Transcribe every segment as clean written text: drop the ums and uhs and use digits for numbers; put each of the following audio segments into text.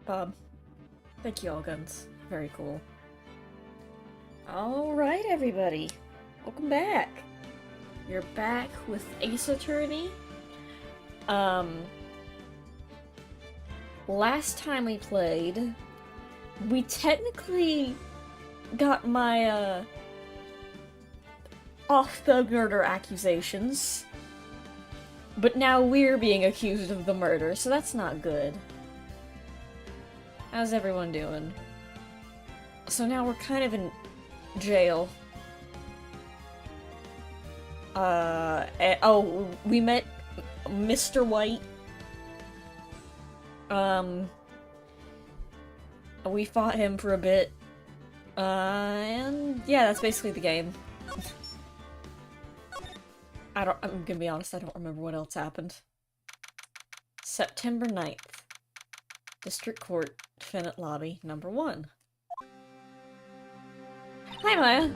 Bob. Thank you, all guns. Very cool. Alright, everybody. Welcome back. You're back with Ace Attorney. Last time we played, we technically got my, off the murder accusations. But now we're being accused of the murder, so that's not good. How's everyone doing? So now we're kind of in jail. Oh, we met Mr. White. We fought him for a bit. And yeah, that's basically the game. I'm gonna be honest, I don't remember what else happened. September 9th. District Court, Defendant Lobby, number 1. Hi, Maya.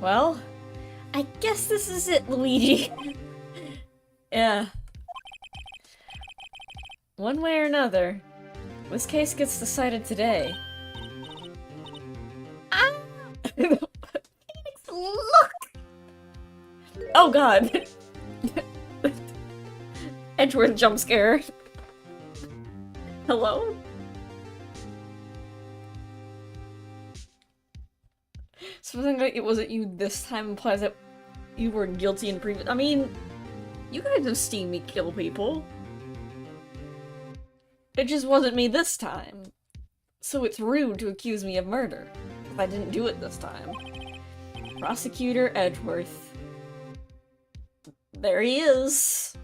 Well, I guess this is it, Luigi. Yeah. One way or another, this case gets decided today. Ah! Phoenix, look! Oh god! Edgeworth jump scare. Hello? Something like it wasn't you this time implies that you were guilty in previous- I mean, you guys have seen me kill people. It just wasn't me this time. So it's rude to accuse me of murder, if I didn't do it this time. Prosecutor Edgeworth. There he is!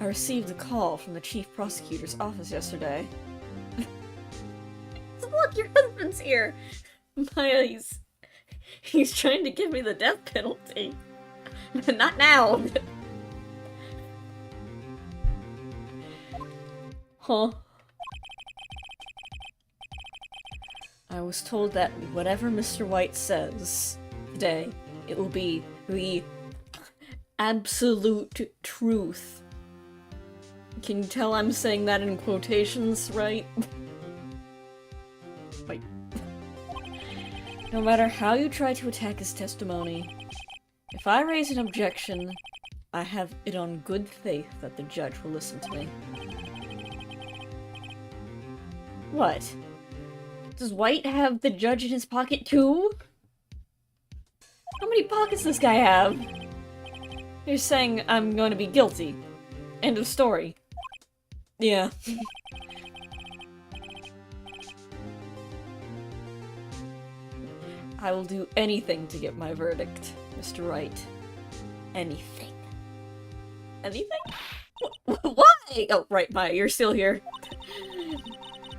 I received a call from the chief prosecutor's office yesterday. Look, your husband's here! Maya, he's trying to give me the death penalty. Not now! Huh. I was told that whatever Mr. White says today, it will be the absolute truth. Can you tell I'm saying that in quotations, right? Wait. No matter how you try to attack his testimony, if I raise an objection, I have it on good faith that the judge will listen to me. What? Does White have the judge in his pocket too? How many pockets does this guy have? You're saying I'm going to be guilty. End of story. Yeah. I will do anything to get my verdict, Mr. Wright. Anything. Anything? Why? Oh, right, Maya, you're still here.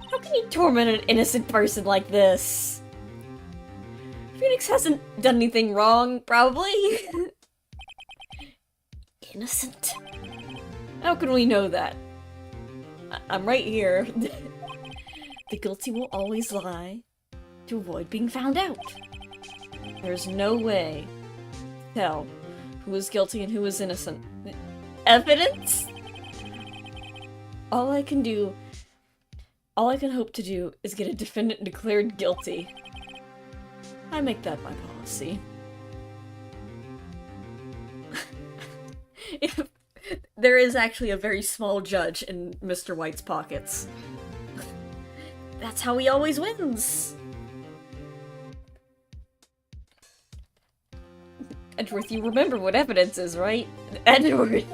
How can you torment an innocent person like this? Phoenix hasn't done anything wrong, probably. Innocent? How can we know that? I'm right here. The guilty will always lie to avoid being found out. There's no way to tell who is guilty and who is innocent. Evidence? All I can hope to do is get a defendant declared guilty. I make that my policy. If there is actually a very small judge in Mr. White's pockets. That's how he always wins! Edgeworth, you remember what evidence is, right? Edgeworth!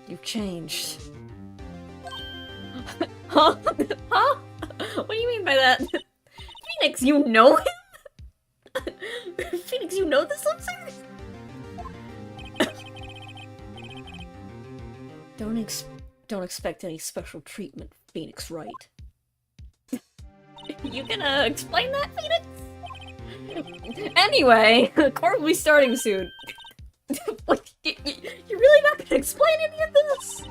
You've changed. Huh? Huh? What do you mean by that? Phoenix, you know him? Phoenix, you know this officer? Don't expect any special treatment, Phoenix Wright. You gonna explain that, Phoenix? Anyway, court will be starting soon. What, you're really not gonna explain any of this?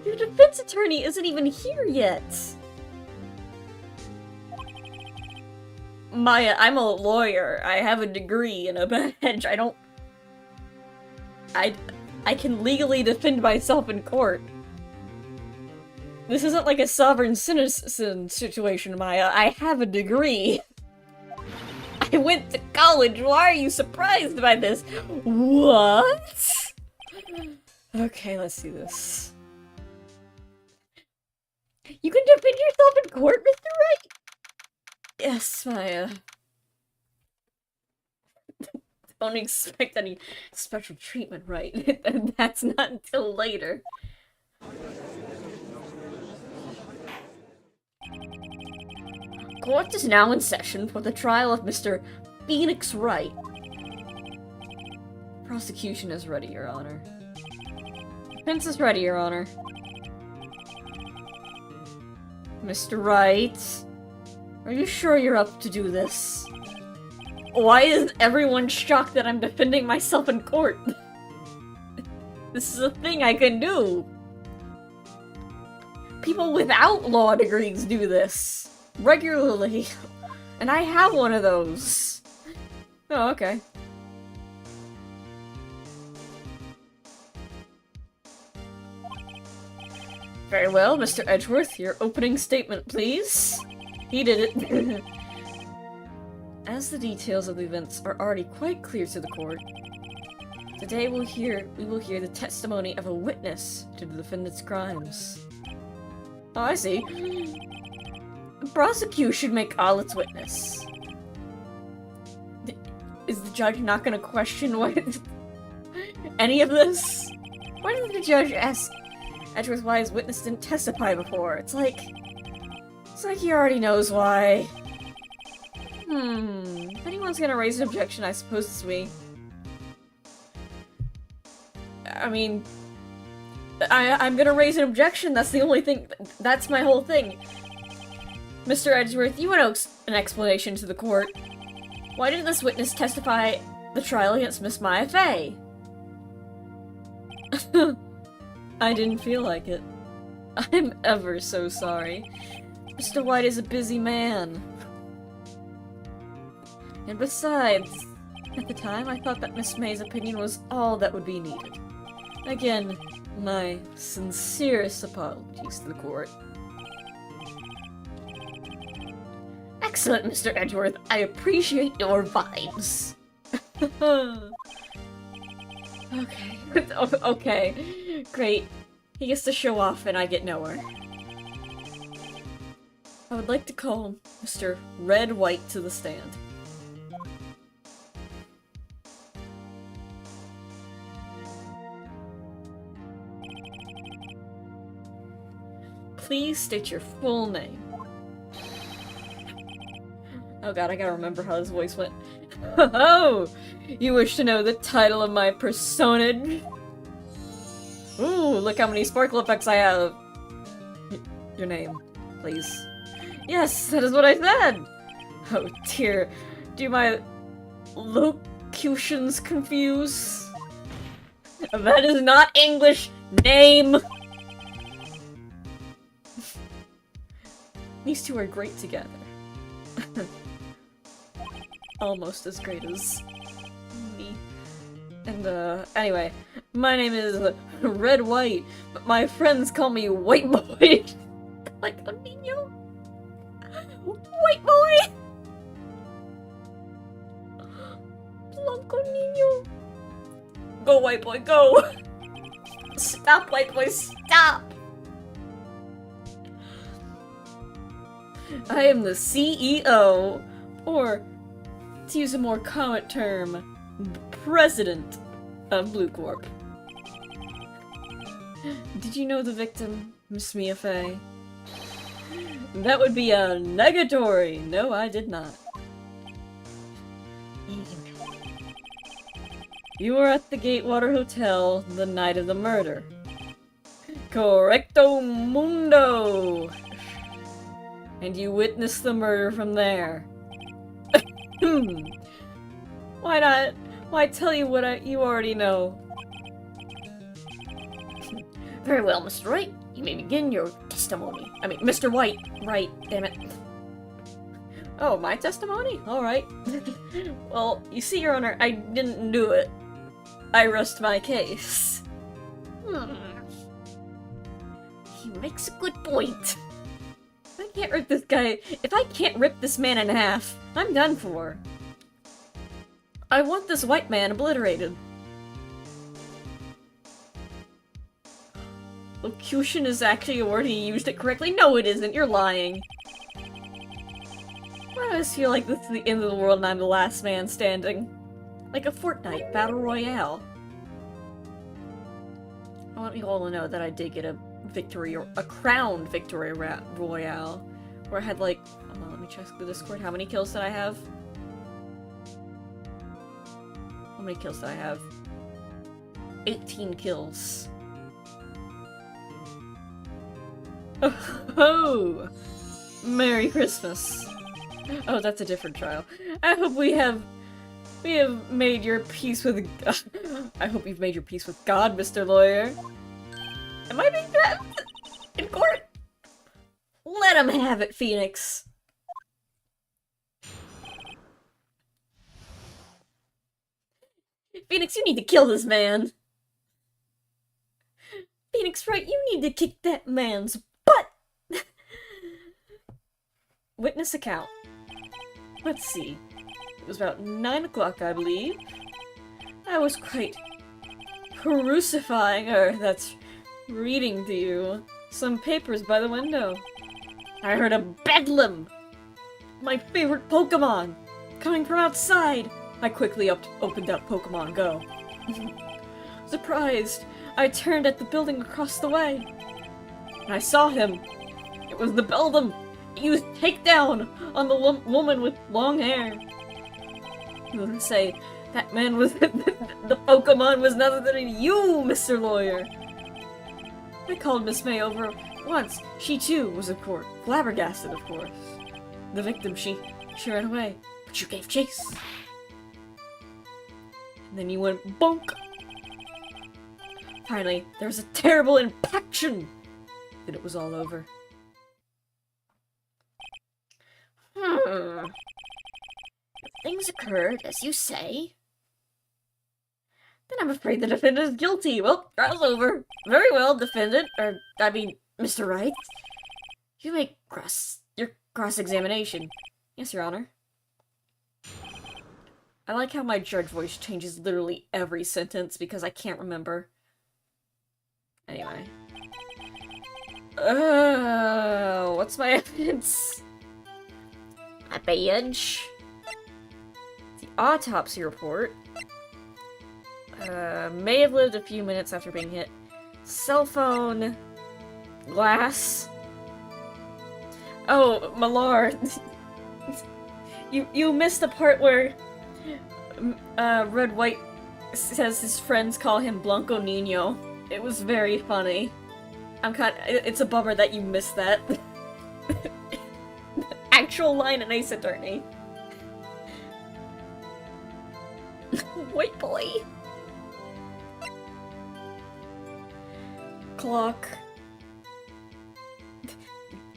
Your defense attorney isn't even here yet. Maya, I'm a lawyer. I have a degree and a badge. I don't... I can legally defend myself in court. This isn't like a sovereign citizen situation, Maya. I have a degree. I went to college. Why are you surprised by this? What? Okay, let's see this. You can defend yourself in court, Mr. Wright? Yes, Maya. Don't expect any special treatment, right? That's not until later. Court is now in session for the trial of Mr. Phoenix Wright. Prosecution is ready, Your Honor. Defense is ready, Your Honor. Mr. Wright, are you sure you're up to do this? Why is everyone shocked that I'm defending myself in court? This is a thing I can do. People without law degrees do this regularly, and I have one of those. Oh, okay. Very well, Mr. Edgeworth, your opening statement, please. He did it. As the details of the events are already quite clear to the court, today we will hear the testimony of a witness to the defendant's crimes. Oh, I see. The prosecution may call its witness. Is the judge not going to question what any of this? Why didn't the judge ask Edgeworth why his witness didn't testify before? It's like he already knows why. If anyone's gonna raise an objection, I suppose it's me. I mean, I'm gonna raise an objection, that's the only thing, that's my whole thing. Mr. Edgeworth, you owe an explanation to the court. Why didn't this witness testify the trial against Miss Maya Fey? I didn't feel like it. I'm ever so sorry. Mr. White is a busy man. And besides, at the time I thought that Miss May's opinion was all that would be needed. Again, my sincerest apologies to the court. Excellent, Mr. Edgeworth. I appreciate your vibes. Okay. Okay. Great. He gets to show off and I get nowhere. I would like to call Mr. Red White to the stand. Please state your full name. Oh god, I gotta remember how his voice went. Oh! You wish to know the title of my personage? Ooh, look how many sparkle effects I have! Your name, please. Yes, that is what I said! Oh dear, do my locutions confuse? That is not English! Name! These two are great together. Almost as great as me. And, anyway. My name is Red White, but my friends call me White Boy. Like a niño. White Boy! Blanco niño. Go, White Boy, go! Stop, White Boy, stop! I am the CEO, or, to use a more common term, President of Blue Corp. Did you know the victim, Miss Mia Fey? That would be a negatory! No, I did not. You were at the Gatewater Hotel the night of the murder. Correcto mundo! And you witnessed the murder from there. Why not? Why tell you what you already know? Very well, Mr. Wright. You may begin your testimony. I mean, Mr. White. Right, damn it. Oh, my testimony? Alright. Well, you see, Your Honor, I didn't do it. I rest my case. He makes a good point. If I can't rip this guy- if I can't rip this man in half, I'm done for. I want this white man obliterated. Locution is actually a word, he used it correctly? No it isn't, you're lying. Why do I always feel like this is the end of the world and I'm the last man standing? Like a Fortnite Battle Royale. I want you all to know that I did get a victory, or a crowned victory royale. Where I had like, let me check the Discord, how many kills did I have? How many kills did I have? 18 kills. Oh! Merry Christmas. Oh, that's a different trial. I hope we have made your peace with I hope you've made your peace with God, Mr. Lawyer. Am I being threatened in court? Let him have it, Phoenix. Phoenix, you need to kill this man. Phoenix, Wright, you need to kick that man's butt. Witness account. Let's see. It was about 9 o'clock, I believe. I was quite crucifying her, that's reading to you some papers by the window. I heard a bedlam! My favorite Pokemon! Coming from outside! I quickly opened up Pokemon Go. Surprised, I turned at the building across the way. And I saw him. It was the Beldam! He used takedown on the woman with long hair. Say, that man was- the Pokemon was none other than you, Mr. Lawyer! I called Miss May over once. She too was, of course, flabbergasted, of course. The victim, she ran away, but you gave chase. And then you went bonk! Finally, there was a terrible impaction! Then it was all over. Things occurred, as you say. Then I'm afraid the defendant is guilty. Well, trial's over. Very well, defendant. Mr. Wright. You make your cross-examination. Yes, Your Honor. I like how my judge voice changes literally every sentence because I can't remember. Anyway. What's my evidence? A badge. The autopsy report. May have lived a few minutes after being hit. Cell phone. Glass. Oh, Malar. You missed the part where Red White says his friends call him Blanco Nino. It was very funny. It's a bummer that you missed that. Actual line in Ace Attorney. White boy. Clock.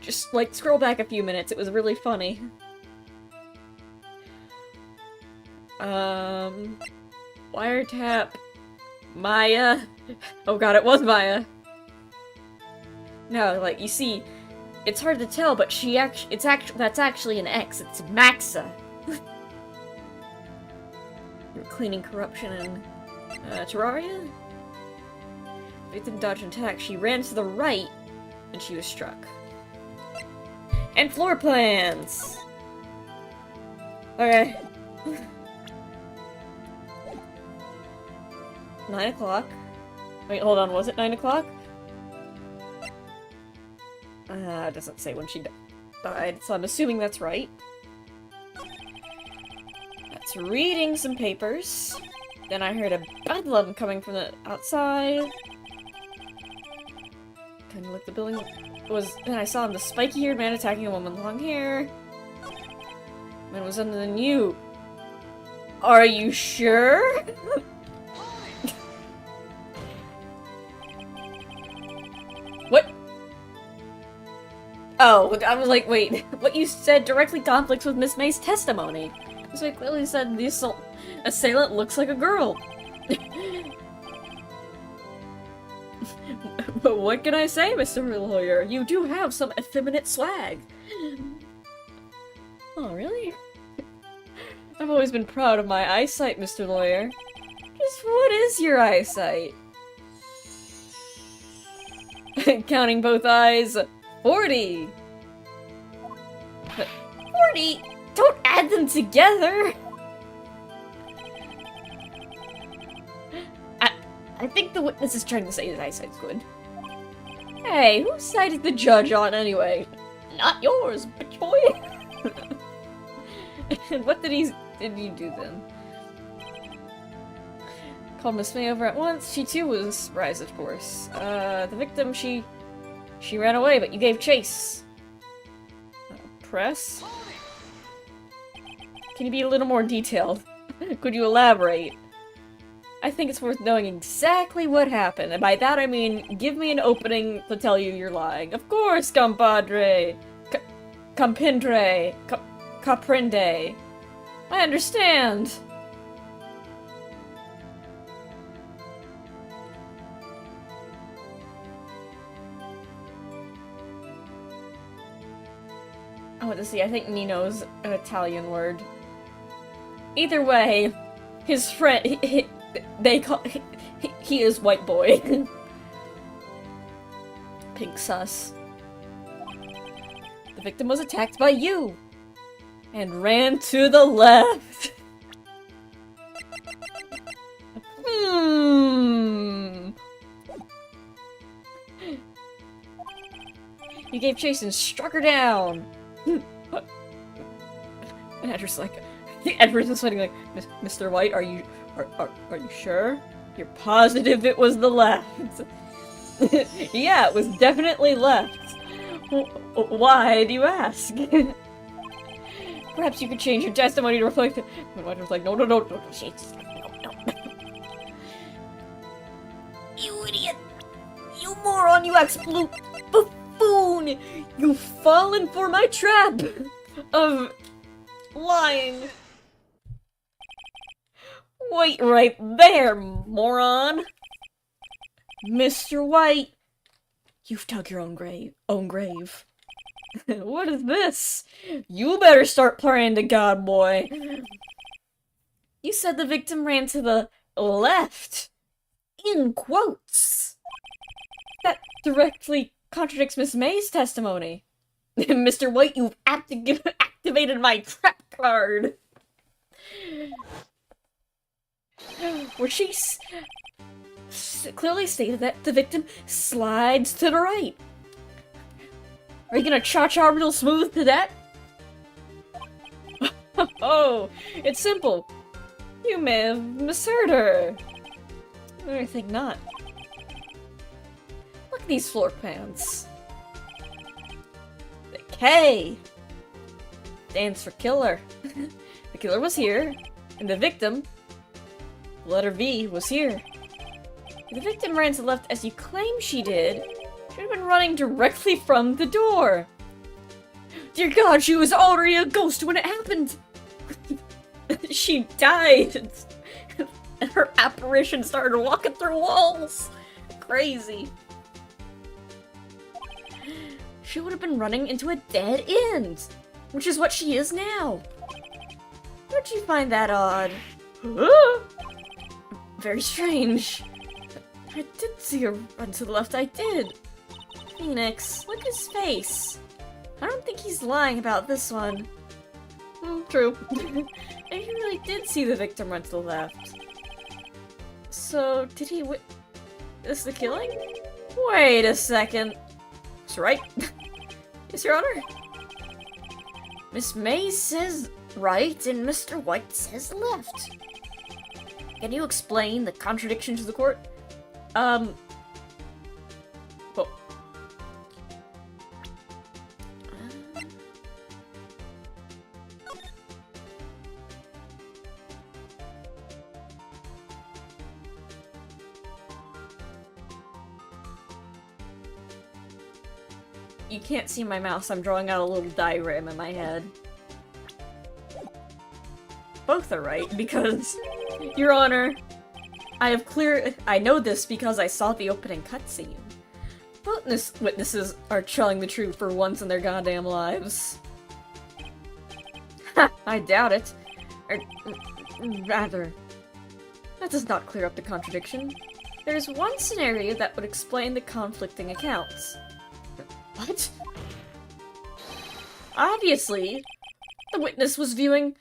Just, like, scroll back a few minutes, it was really funny. Wiretap. Maya. Oh god, it was Maya. No, like, you see, it's hard to tell, but that's actually an X, it's Maxa. You're cleaning corruption in, Terraria? Victim dodged an attack, she ran to the right, and she was struck. And floor plans! Okay. 9 o'clock. Wait, hold on, was it 9 o'clock? It doesn't say when she died, so I'm assuming that's right. That's reading some papers. Then I heard a bedlam coming from the outside. Kinda like the building then I saw him, the spiky-haired man attacking a woman with long hair. Man was under the new. Are you sure? What? Oh, I was like, wait, what you said directly conflicts with Miss May's testimony. Miss May clearly said the assailant looks like a girl. What can I say, Mr. Lawyer? You do have some effeminate swag. Oh, really? I've always been proud of my eyesight, Mr. Lawyer. Just what is your eyesight? Counting both eyes, 40! 40? Don't add them together! I think the witness is trying to say his eyesight's good. Hey, whose side is the judge on anyway? Not yours, bitch boy! And what did you do then? Called Miss May over at once. She too was surprised, of course. The victim, she ran away, but you gave chase. Press? Can you be a little more detailed? Could you elaborate? I think it's worth knowing exactly what happened, and by that I mean, give me an opening to tell you you're lying. Of course, compadre! Compindre! Caprende! I understand! Oh, let's see, I think Nino's an Italian word. Either way, his friend, he is white boy. Pink sus. The victim was attacked by you and ran to the left. You gave chase and struck her down. And Edward's like, Edward's just like, Mr. White, are you sure? You're positive it was the left? Yeah, it was definitely left. Why do you ask? Perhaps you could change your testimony to reflect it. And White was like, no. You idiot! You moron! You absolute buffoon! You've fallen for my trap of lying. Wait right there, moron! Mr. White, you've dug your own grave. What is this? You better start praying to God, boy. You said the victim ran to the left. In quotes. That directly contradicts Miss May's testimony. Mr. White, you've activated my trap card. Where she clearly stated that the victim slides to the right. Are you gonna cha-cha real smooth to that? Oh, it's simple. You may have misheard her. I think not. Look at these floor plans. The K stands for killer. The killer was here, and the victim, the letter V, was here. If the victim ran to the left as you claim she did, she would have been running directly from the door. Dear God, she was already a ghost when it happened. She died, and her apparition started walking through walls. Crazy. She would have been running into a dead end, which is what she is now. Don't you find that odd? Very strange. I did see her run to the left, I did. Phoenix, look at his face. I don't think he's lying about this one. True. And he really did see the victim run to the left. So, did he witness the killing? Wait a second. That's right. Yes, Your Honor. Miss May says right and Mr. White says left. Can you explain the contradiction to the court? Oh. You can't see my mouse, I'm drawing out a little diagram in my head. Both are right, because, Your Honor, I know this because I saw the opening cutscene. Witnesses are telling the truth for once in their goddamn lives. Ha! I doubt it. Rather, that does not clear up the contradiction. There's one scenario that would explain the conflicting accounts. What? Obviously, the witness was not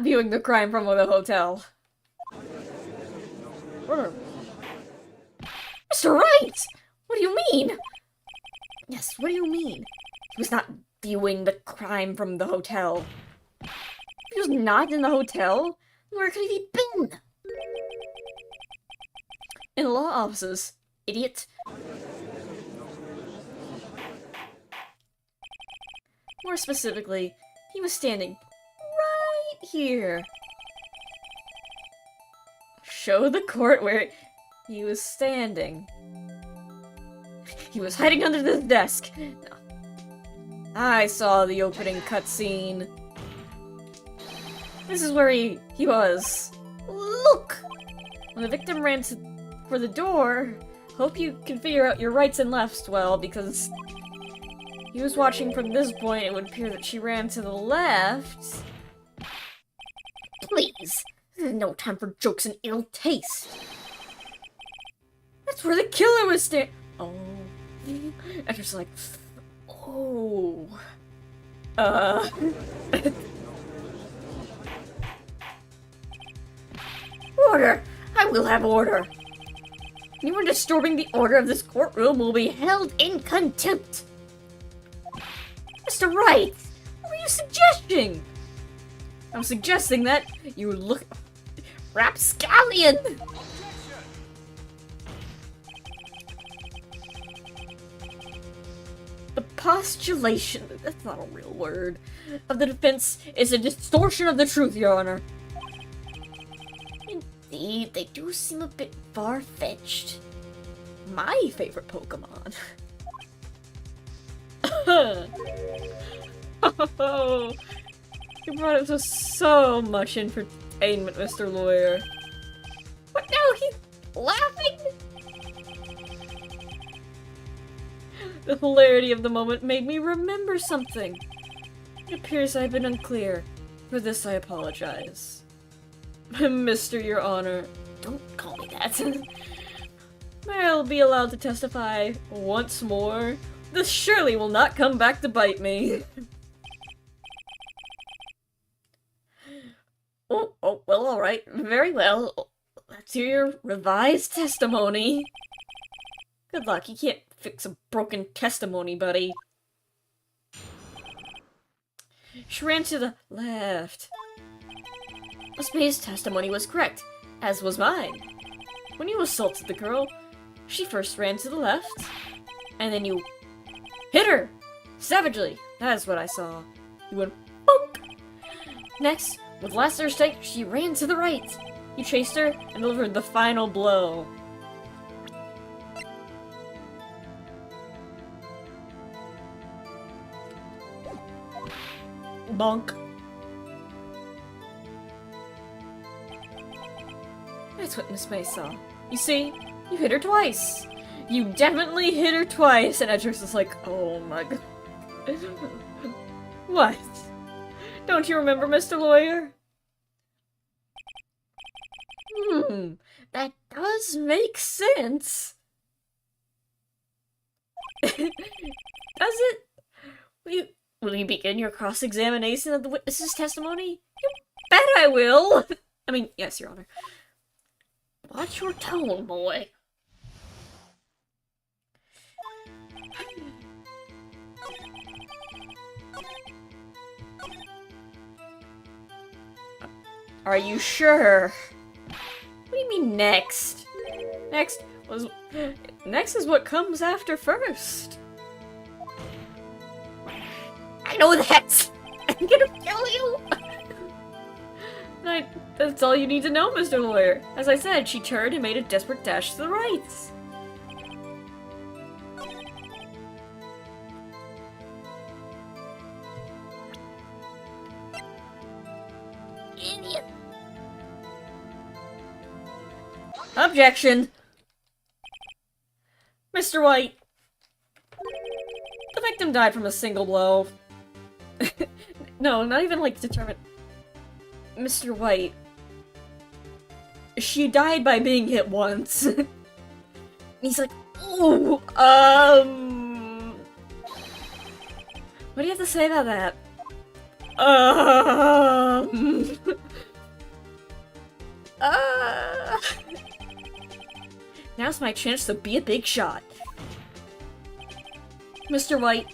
viewing the crime from the hotel. Mr. Wright! What do you mean? Yes, what do you mean? He was not viewing the crime from the hotel. He was not in the hotel? Where could he have been? In the law offices, idiot. More specifically, he was standing right here. Show the court where he was standing. He was hiding under this desk. I saw the opening cutscene. This is where he was. Look! When the victim ran for the door, hope you can figure out your rights and lefts well, because he was watching from this point, it would appear that she ran to the left. Please! This is no time for jokes and ill taste. That's where the killer was standing. Oh. And just like, oh. Order! I will have order! Anyone disturbing the order of this courtroom will be held in contempt! Mr. Wright! What are you suggesting? I'm suggesting that you look... Rapscallion! The postulation, that's not a real word, of the defense is a distortion of the truth, Your Honor. Indeed, they do seem a bit far-fetched. My favorite Pokemon. Oh, you brought us to so much entertainment, Mr. Lawyer. What now? He's laughing? The hilarity of the moment made me remember something. It appears I've been unclear. For this I apologize. Mr. Your Honor. Don't call me that. I'll be allowed to testify once more. This surely will not come back to bite me. Oh, well, alright. Very well. Let's hear your revised testimony. Good luck, you can't fix a broken testimony, buddy. She ran to the left. Miss May's testimony was correct, as was mine. When you assaulted the girl, she first ran to the left, and then you hit her! Savagely! That is what I saw. You went bonk! Next, with last strike, she ran to the right. You chased her and delivered the final blow. Bonk. That's what Miss May saw. You see, you hit her twice. You definitely hit her twice. And Edger's is like, oh my god. What? Don't you remember, Mr. Lawyer? That does make sense. Does it? Will you begin your cross-examination of the witness's testimony? You bet I will! I mean, yes, Your Honor. Watch your tone, boy. Are you sure? What do you mean next? Next is what comes after first. I know that! I'm gonna kill you! That's all you need to know, Mr. Lawyer. As I said, she turned and made a desperate dash to the right. Idiot! Objection! Mr. White! The victim died from a single blow. No, not even, like, determined. Mr. White. She died by being hit once. He's like, ooh, what do you have to say about that? Now's my chance to be a big shot. Mr. White,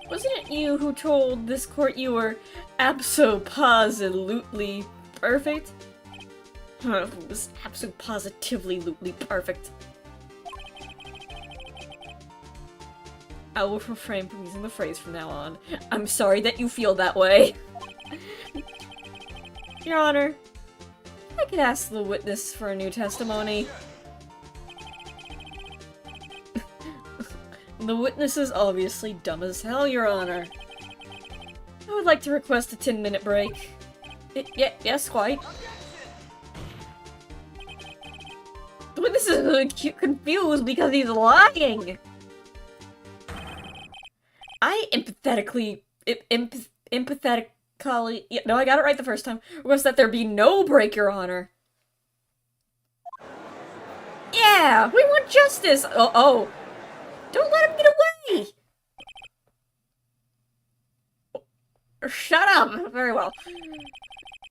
wasn't it you who told this court you were abso-positively perfect? It was abso-positively perfect. I will refrain from using the phrase from now on. I'm sorry that you feel that way. Your Honor, I could ask the witness for a new testimony. The witness is obviously dumb as hell, Your Honor. I would like to request a 10-minute break. Yes, quite. The witness is confused because he's lying! I empathetically... yeah, no, I got it right the first time. Request that there be no break, Your Honor. Yeah! We want justice! Oh. Don't let him get away! Shut up! Very well.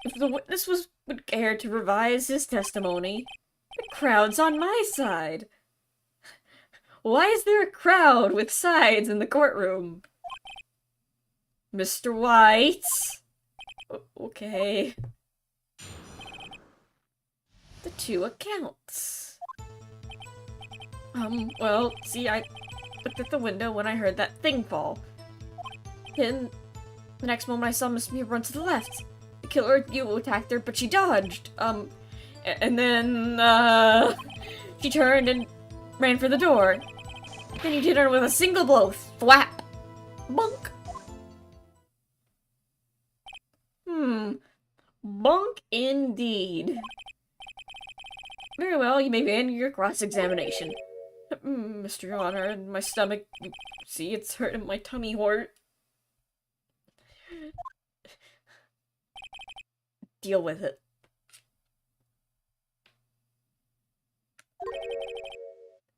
If the witness would care to revise his testimony, the crowd's on my side. Why is there a crowd with sides in the courtroom? Mr. White? Okay. The two accounts. Well, see, I looked at the window when I heard that thing fall. Then, the next moment I saw Miss Mia run to the left. The killer, attacked her, but she dodged. And then, she turned and ran for the door. Then he did her with a single blow. Thwap! Bunk! Bunk indeed. Very well, you may begin your cross-examination. Mr. Your Honor, my stomach, see, it's hurting my tummy hurt. Deal with it.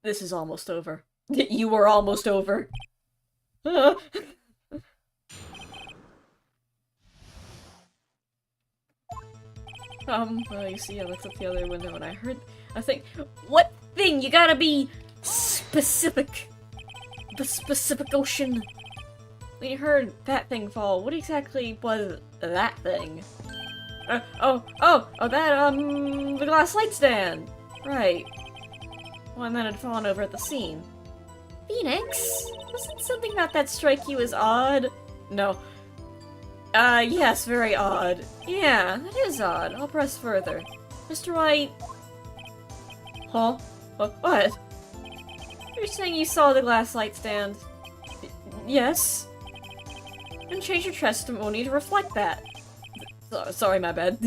This is almost over. You were almost over. Well, you see, I looked up the other window and I heard a thing. What thing? You gotta be specific. The specific ocean. When you heard that thing fall, what exactly was that thing? The glass light stand! Right. One that had fallen over at the scene. Phoenix? Wasn't something about that strike you as odd? No. Yes, very odd. Yeah, that is odd. I'll press further. Mr. White... Huh? What? You're saying you saw the glass light stand? Yes. And change your testimony to reflect that. Sorry, my bad.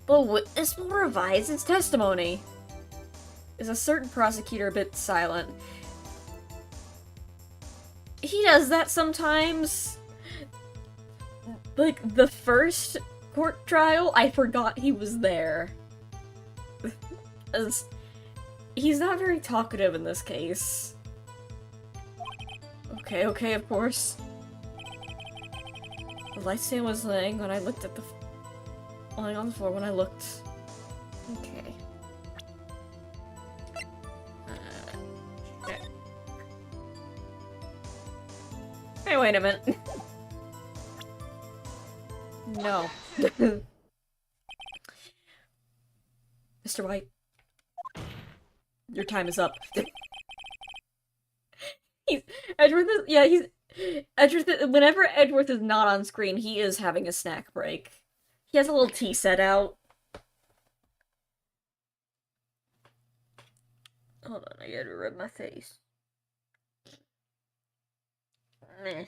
The witness will revise his testimony. Is a certain prosecutor a bit silent? He does that sometimes. Like, the first court trial, I forgot he was there. He's not very talkative in this case. Okay, of course. The light stand was laying when I looked at lying on the floor when I looked. Okay. Hey, wait a minute. No. Mr. White. Your time is up. Whenever Edgeworth is not on screen, he is having a snack break. He has a little tea set out. Hold on, I gotta rub my face. Meh.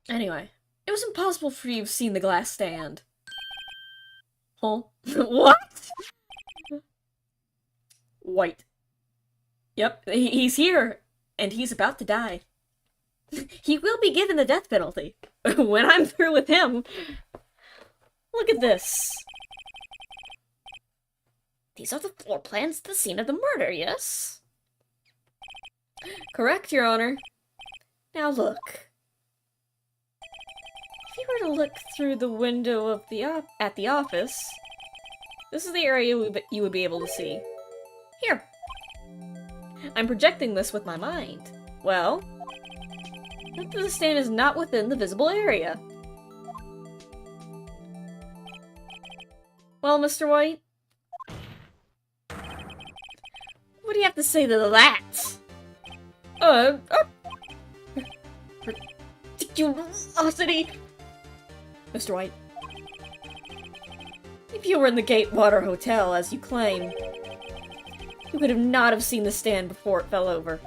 Anyway, it was impossible for you to have seen the glass stand. Huh? What? White. Yep, he's here, and he's about to die. He will be given the death penalty. When I'm through with him. Look at this. These are the floor plans to the scene of the murder, yes? Correct, Your Honor. Now look. If you were to look through the window of at the office, this is the area you would be able to see. Here. I'm projecting this with my mind. Well, the stand is not within the visible area. Well, Mr. White? What do you have to say to that? Ridiculosity! Mr. White. If you were in the Gatewater Hotel, as you claim, you could have not have seen the stand before it fell over.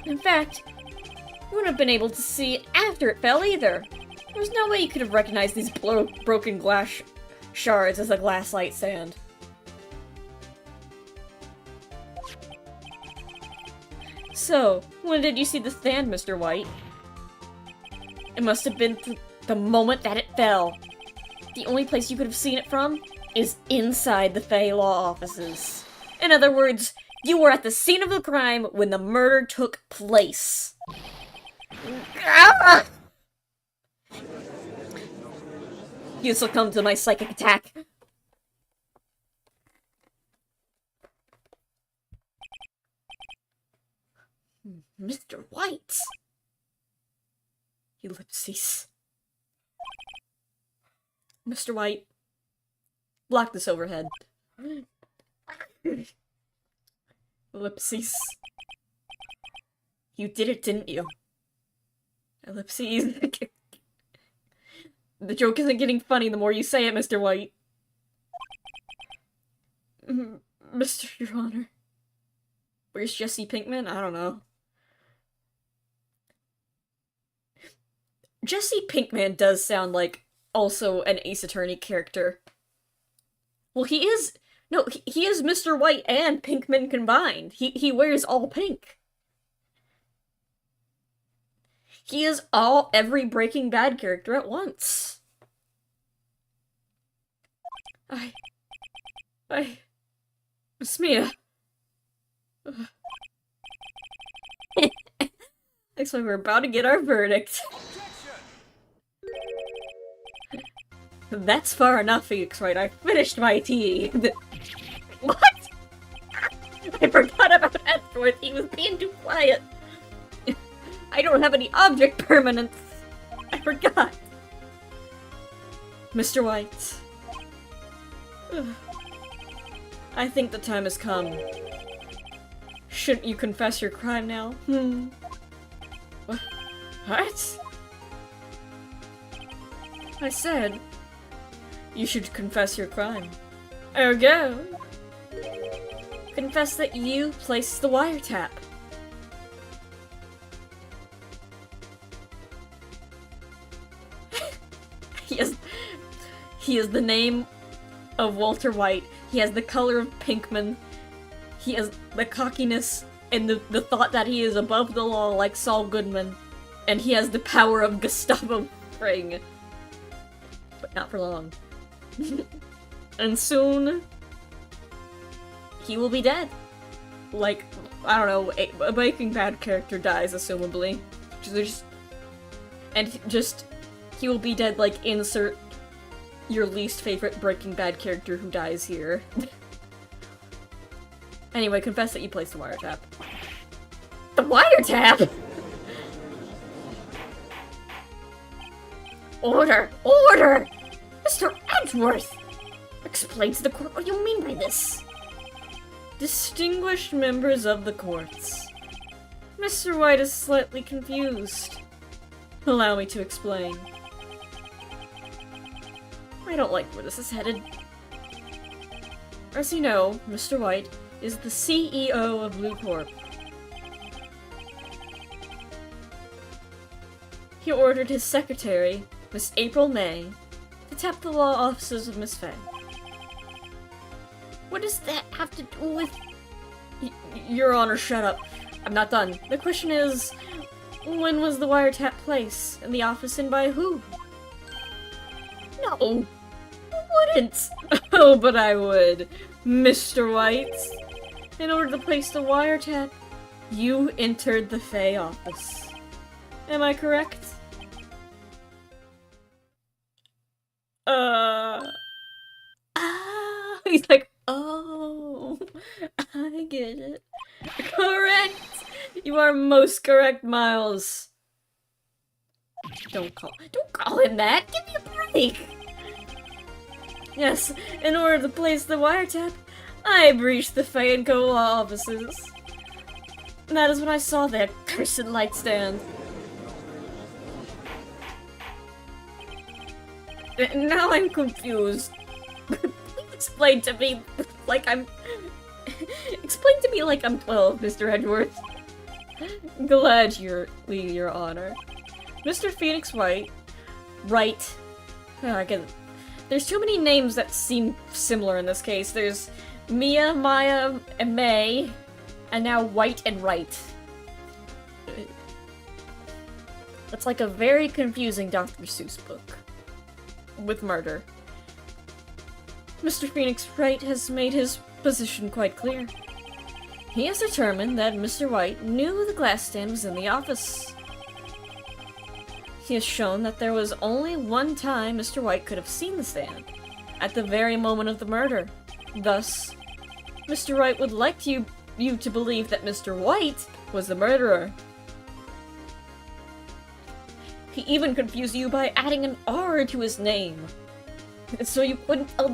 In fact, you wouldn't have been able to see it after it fell either. There's no way you could have recognized these broken glass shards as a glass-light stand. So, when did you see the stand, Mr. White? It must have been the moment that it fell. The only place you could have seen it from is inside the Fey Law offices. In other words, you were at the scene of the crime when the murder took place. You succumb to my psychic attack. Mr. White! Ellipses. Mr. White, block this overhead. Ellipses. You did it, didn't you? Ellipses. The joke isn't getting funny the more you say it, Mr. White. Mr. Your Honor. Where's Jesse Pinkman? I don't know. Jesse Pinkman does sound like also an Ace Attorney character. Well, he is... No, he is Mr. White and Pinkman combined. He wears all pink. He is every Breaking Bad character at once. Miss Mia. Looks like we're about to get our verdict. That's far enough, Felix Wright. I finished my tea. What? I forgot about Edgeworth. He was being too quiet. I don't have any object permanence. I forgot. Mr. White. I think the time has come. Shouldn't you confess your crime now? What? I said you should confess your crime. Ergo, confess that you placed the wiretap. He is the name of Walter White. He has the color of Pinkman. He has the cockiness and the thought that he is above the law like Saul Goodman. And he has the power of Gustavo Fring. But not for long. And soon, he will be dead. Like, I don't know, a Breaking Bad character dies, assumably. He will be dead, like, insert your least favorite Breaking Bad character who dies here. Anyway, confess that you placed the wiretap. The wiretap?! Order! Order! Mr. Edgeworth! Explain to the court what you mean by this. Distinguished members of the courts. Mr. White is slightly confused. Allow me to explain. I don't like where this is headed. As you know, Mr. White is the CEO of Blue Corp. he ordered his secretary, Miss April May, to tap the law offices of Miss Fay. What does that have to do with... Your Honor, shut up. I'm not done. The question is, when was the wiretap placed? In the office and by who? No, I wouldn't. Oh, but I would. Mr. White. In order to place the wiretap, you entered the Fay office. Am I correct? He's like, oh, I get it. Correct! You are most correct, Miles. Don't call him that. Give me a break. Yes, in order to place the wiretap, I breached the Fay & Co. law offices. And that is when I saw that cursed light stand. Now I'm confused. Explain to me like I'm 12, Mr. Edgeworth. Glad your honor. Mr. Phoenix Wright. There's too many names that seem similar in this case. There's Mia, Maya, and May, and now White and Wright. It's like a very confusing Dr. Seuss book. With murder. Mr. Phoenix Wright has made his position quite clear. He has determined that Mr. White knew the glass stand was in the office. He has shown that there was only one time Mr. White could have seen the stand, at the very moment of the murder. Thus, Mr. Wright would like you to believe that Mr. White was the murderer. He even confused you by adding an R to his name. So you couldn't tell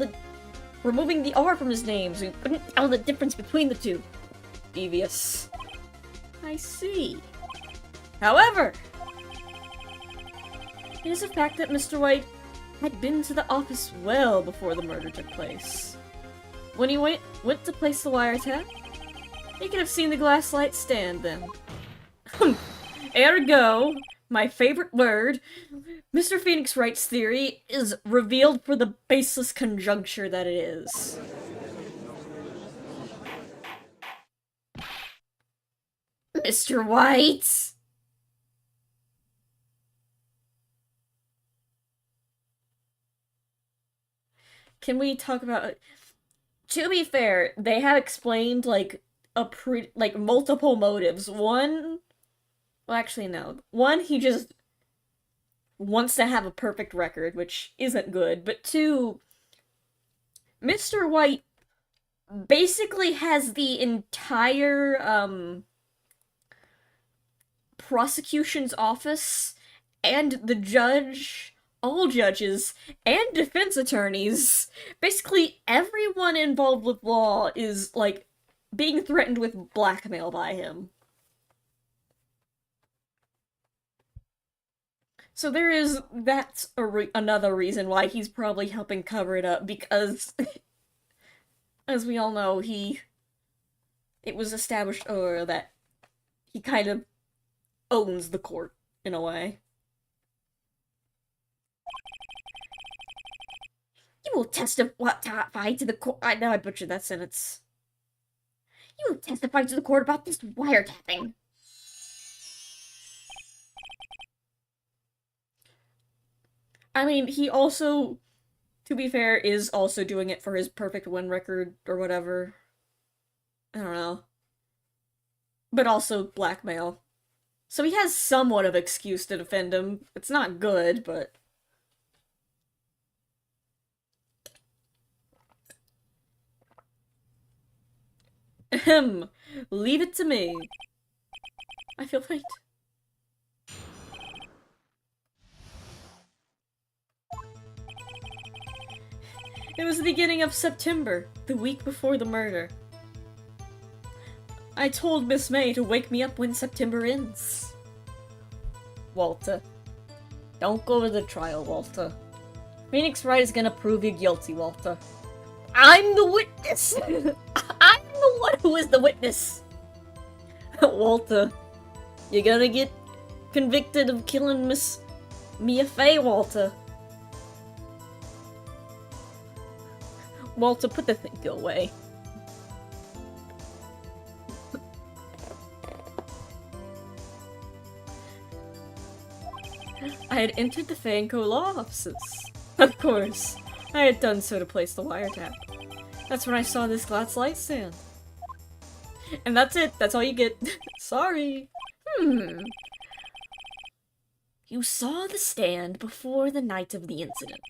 removing the R from his name, so you couldn't tell the difference between the two. Devious. I see. However, it is a fact that Mr. White had been to the office well before the murder took place. When he went to place the wiretap, he could have seen the glass light stand then. Ergo, my favorite word, Mr. Phoenix Wright's theory is revealed for the baseless conjuncture that it is. Mr. White! Can we talk about... To be fair, they have explained, like, multiple motives. One... Well, actually, no. One, he just wants to have a perfect record, which isn't good. But two, Mr. White basically has the entire, prosecution's office, and the judge, all judges, and defense attorneys. Basically, everyone involved with law is, like, being threatened with blackmail by him. So that's another reason why he's probably helping cover it up, because, as we all know, it was established earlier that he kind of owns the court, in a way. You will testify to the court. I know I butchered that sentence. You will testify to the court about this wiretapping. I mean, he also, to be fair, is also doing it for his perfect win record, or whatever. I don't know. But also blackmail. So he has somewhat of excuse to defend him. It's not good, but... Ahem. Leave it to me. I feel faint. It was the beginning of September, the week before the murder. I told Miss May to wake me up when September ends. Walter. Don't go to the trial, Walter. Phoenix Wright is gonna prove you guilty, Walter. I'm the witness! I'm the one who is the witness! Walter, you're gonna get convicted of killing Miss Mia Fey, Walter. Walter, put the thing away. I had entered the Fanco law offices. Of course, I had done so to place the wiretap. That's when I saw this glass light stand. And that's it. That's all you get. Sorry. You saw the stand before the night of the incident.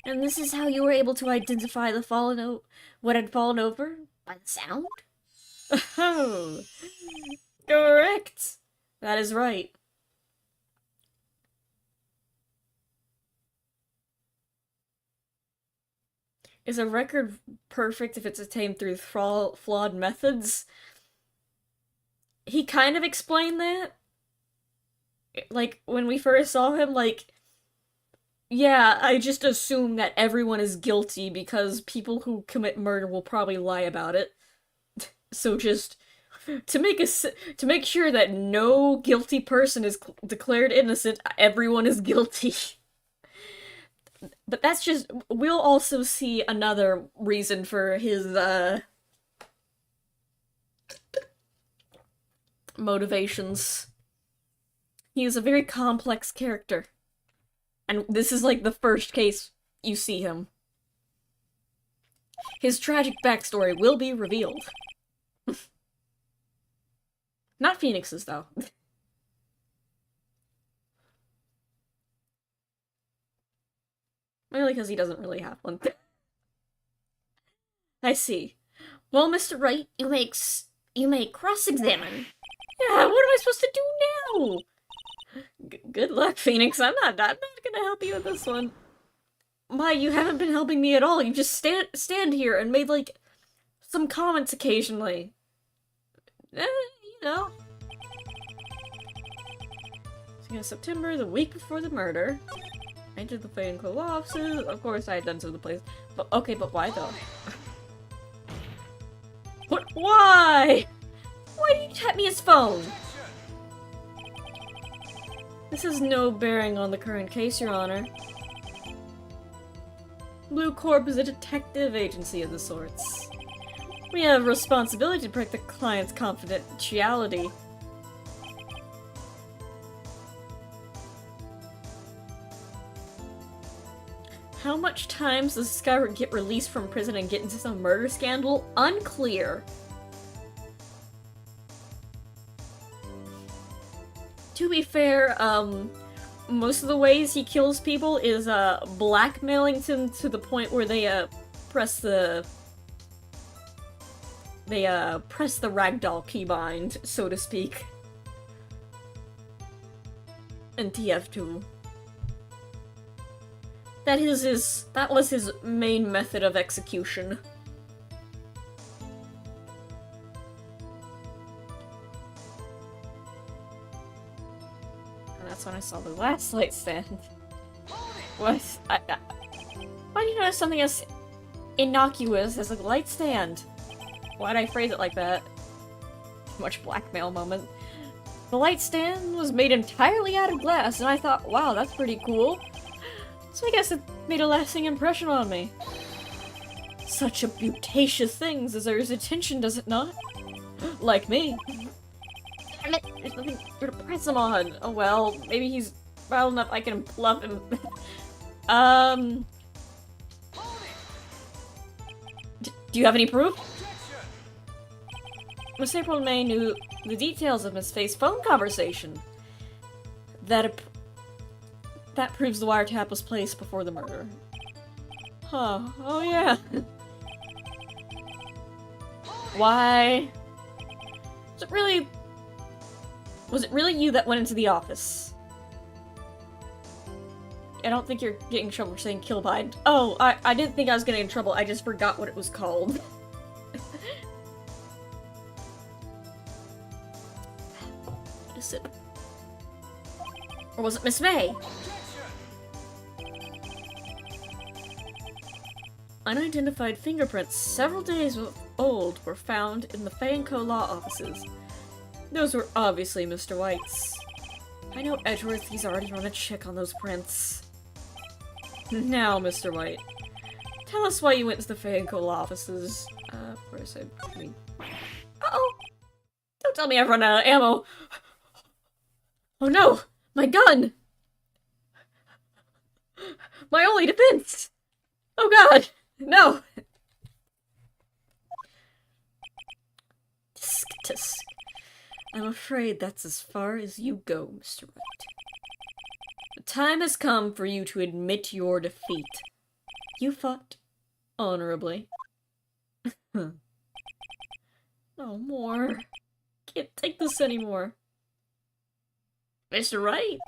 And this is how you were able to identify the what had fallen over? By the sound? Oh, correct. That is right. Is a record perfect if it's attained through flawed methods? He kind of explained that. Like, when we first saw him, like, yeah, I just assume that everyone is guilty because people who commit murder will probably lie about it. So just to make sure that no guilty person is declared innocent, everyone is guilty. But that's just, we'll also see another reason for his, motivations. He is a very complex character. And this is like the first case you see him. His tragic backstory will be revealed. Not Phoenix's, though. Mainly because he doesn't really have one. I see. Well, Mr. Wright, you may cross-examine. Yeah, what am I supposed to do now? Good luck, Phoenix. I'm not gonna help you with this one. My, you haven't been helping me at all. You just stand here and made, like, some comments occasionally. You know. Beginning of September, the week before the murder. I entered the Fey and Clove offices. Of course, I had done so the place. But okay, but why though? But why? Why did you tap me his phone? This has no bearing on the current case, Your Honor. Blue Corp is a detective agency of the sorts. We have a responsibility to protect the client's confidentiality. How much time does this guy get released from prison and get into some murder scandal? Unclear. To be fair, most of the ways he kills people is, blackmailing them to the point where they, press the ragdoll keybind, so to speak. In TF2. That was his main method of execution. And that's when I saw the last light stand. What? Why do you notice something as innocuous as a light stand? Why'd I phrase it like that? Much blackmail moment. The light stand was made entirely out of glass, and I thought, wow, that's pretty cool. So I guess it made a lasting impression on me. Such a beautacious thing deserves attention, does it not? Like me. Damn it, there's nothing to press him on. Oh well, maybe he's well enough I can bluff him. Do you have any proof? Miss April May knew the details of Miss Faye's phone conversation. That proves the wiretap was placed before the murder. Huh. Oh yeah. Why? Was it really you that went into the office? I don't think you're getting in trouble for saying kill by. Oh, I didn't think I was getting in trouble. I just forgot what it was called. What is it? Or was it Miss May? Unidentified fingerprints several days old were found in the Fey & Co. law offices. Those were obviously Mr. White's. I know Edgeworth, he's already run a check on those prints. Now, Mr. White, tell us why you went to the Fayetteville offices. Where's it? Uh-oh! Don't tell me I've run out of ammo! Oh no! My gun! My only defense! Oh god! No! Tisk, tisk. I'm afraid that's as far as you go, Mr. Wright. The time has come for you to admit your defeat. You fought honorably. No more. Can't take this anymore. Mr. Wright?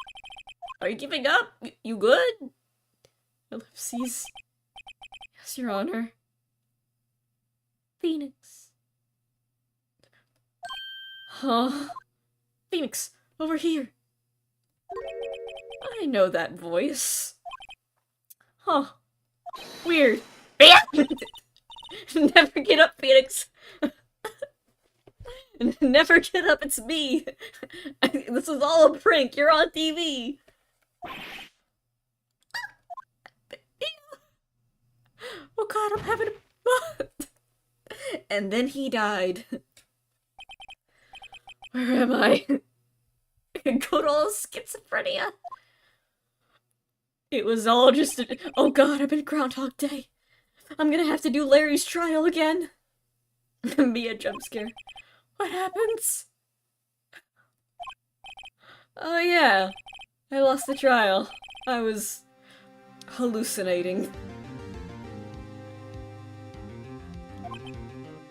Are you giving up? You good? Ellipses. Yes, Your Honor. Phoenix. Huh? Phoenix, over here. I know that voice. Huh. Weird. Never get up, Phoenix. Never get up, it's me. This is all a prank. You're on TV. Oh god, I'm having a... And then he died. Where am I? Good old schizophrenia. It was all just a... Oh god, I've been Groundhog Day. I'm gonna have to do Larry's trial again. Mia jump scare. What happens? Oh yeah, I lost the trial. I was hallucinating.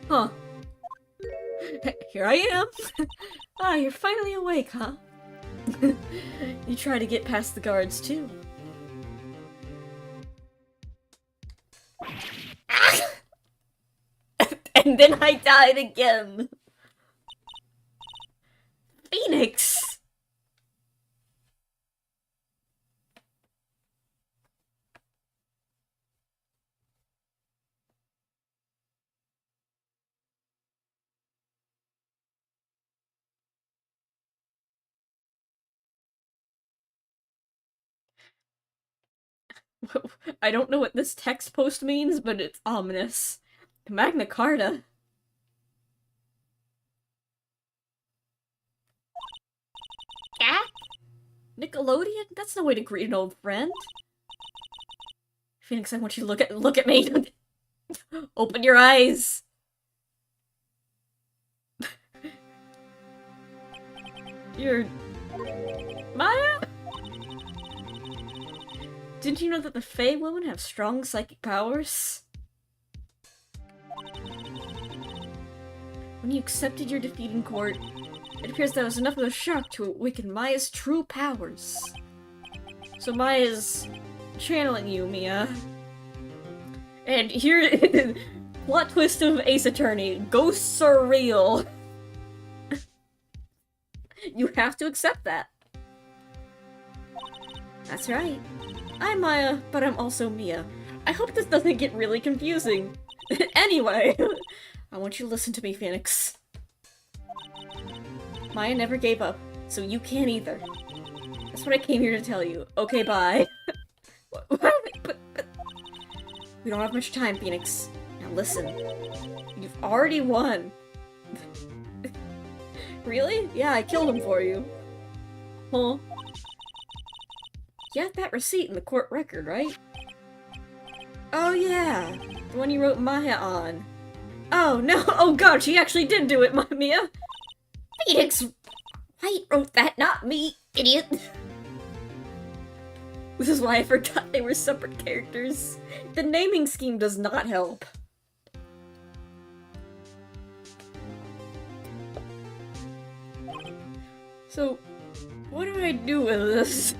Huh. Here I am! Ah, you're finally awake, huh? You try to get past the guards, too. And then I died again! Phoenix! I don't know what this text post means, but it's ominous. Magna Carta. Ah? Nickelodeon? That's no way to greet an old friend. Phoenix, I want you to look at me. Open your eyes. You're... Maya? Didn't you know that the Fae women have strong psychic powers? When you accepted your defeat in court, it appears that was enough of a shock to awaken Maya's true powers. So Maya's channeling you, Mia. And here, plot twist of Ace Attorney, ghosts are real. You have to accept that. That's right. I'm Maya, but I'm also Mia. I hope this doesn't get really confusing. Anyway, I want you to listen to me, Phoenix. Maya never gave up, so you can't either. That's what I came here to tell you. Okay, bye. But we don't have much time, Phoenix. Now listen. You've already won. Really? Yeah, I killed him for you. Huh? You have that receipt in the court record, right? Oh yeah, the one you wrote Maya on. Oh no, oh god, she actually did do it, Mia! Phoenix! Wright wrote that, not me, idiot! This is why I forgot they were separate characters. The naming scheme does not help. So, what do I do with this?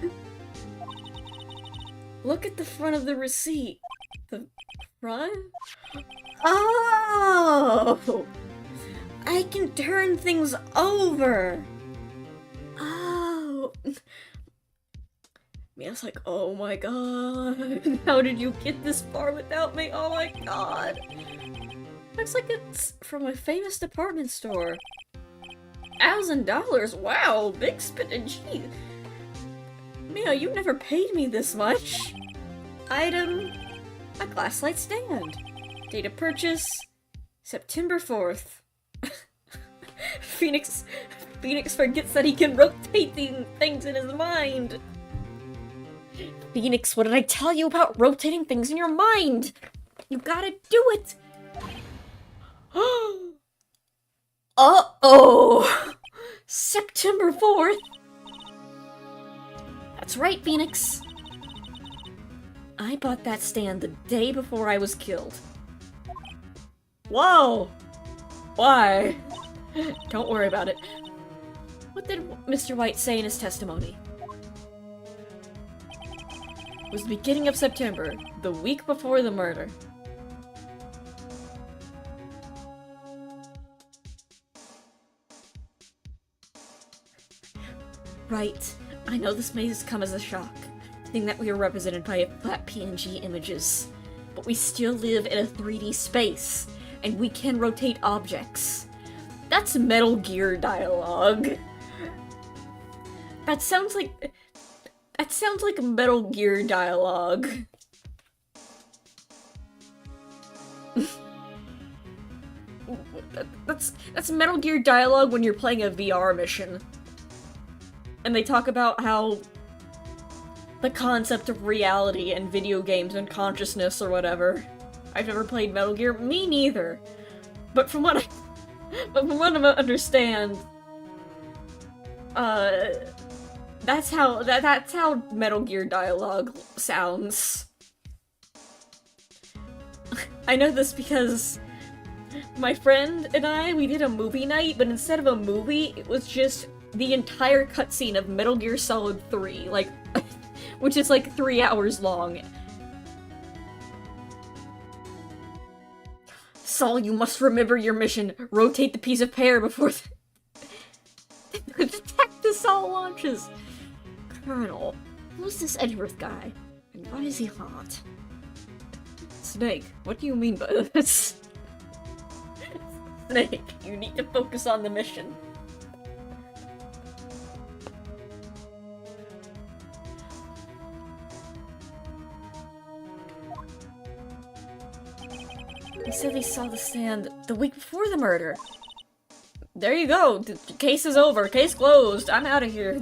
Look at the front of the receipt. The front? Oh! I can turn things over! Oh! Mia's like, oh my god. How did you get this far without me? Oh my god. Looks like it's from a famous department store. $1,000? Wow, big spit and cheese. Mia, you never paid me this much. Item, a glasslight stand. Date of purchase, September 4th. Phoenix forgets that he can rotate things in his mind. Phoenix, what did I tell you about rotating things in your mind? You gotta do it. Uh-oh! September 4th? That's right, Phoenix. I bought that stand the day before I was killed. Whoa! Why? Don't worry about it. What did Mr. White say in his testimony? It was the beginning of September, the week before the murder. Right. I know this may come as a shock, seeing that we are represented by flat PNG images. But we still live in a 3D space, and we can rotate objects. That's Metal Gear dialogue. That sounds like Metal Gear dialogue. That's Metal Gear dialogue when you're playing a VR mission. And they talk about how the concept of reality and video games and consciousness or whatever. I've never played Metal Gear. Me neither. But from what I understand, that's how Metal Gear dialogue sounds. I know this because my friend and we did a movie night, but instead of a movie, it was just the entire cutscene of Metal Gear Solid 3, like, which is like 3 hours long. Saul, you must remember your mission. Rotate the piece of pear before the detective Saul launches. Colonel, who's this Edgeworth guy? And why is he hot? Snake, what do you mean by this? Snake, you need to focus on the mission. They said they saw the stand the week before the murder. There you go. The case is over. Case closed. I'm out of here.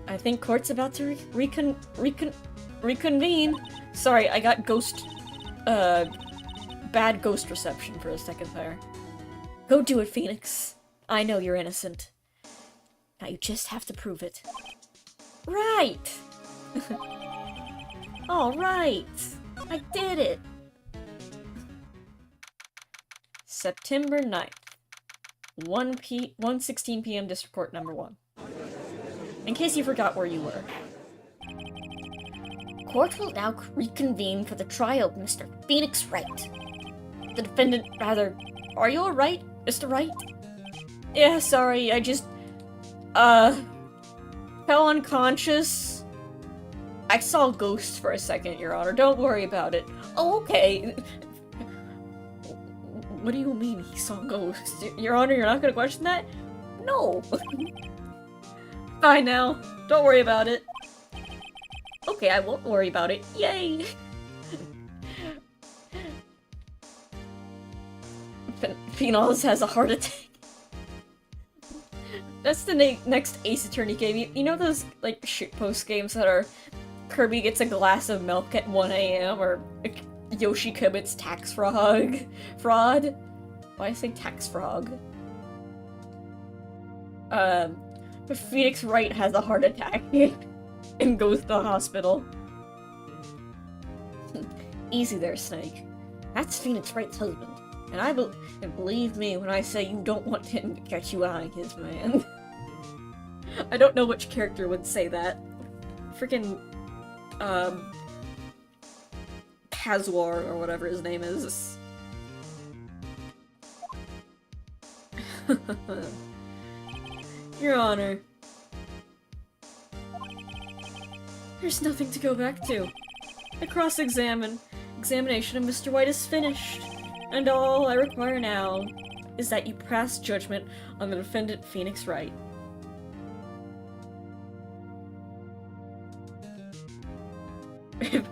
I think court's about to reconvene. Sorry, I got bad ghost reception for a second there. Go do it, Phoenix. I know you're innocent. Now you just have to prove it. Right! Alright! I did it! September 9th. 1:16 p.m. District Court number 1. In case you forgot where you were. Court will now reconvene for the trial of Mr. Phoenix Wright. The defendant, rather... Are you alright, Mr. Wright? Yeah, sorry, I just... fell unconscious. I saw ghosts for a second, Your Honor. Don't worry about it. Oh, okay. What do you mean he saw ghosts? Your Honor, you're not gonna question that? No. Fine now. Don't worry about it. Okay, I won't worry about it. Yay! Phenos has a heart attack. That's the next Ace Attorney game. You know those, like, shitpost games that are Kirby gets a glass of milk at 1 a.m. or Yoshi commits tax fraud? Why I say tax frog? Phoenix Wright has a heart attack and goes to the hospital. Easy there, Snake. That's Phoenix Wright's husband. And believe me when I say you don't want him to catch you eyeing his man. I don't know which character would say that. Freaking, Kazwar or whatever his name is. Your Honor. There's nothing to go back to. The examination of Mr. White is finished, and all I require now is that you pass judgment on the defendant, Phoenix Wright.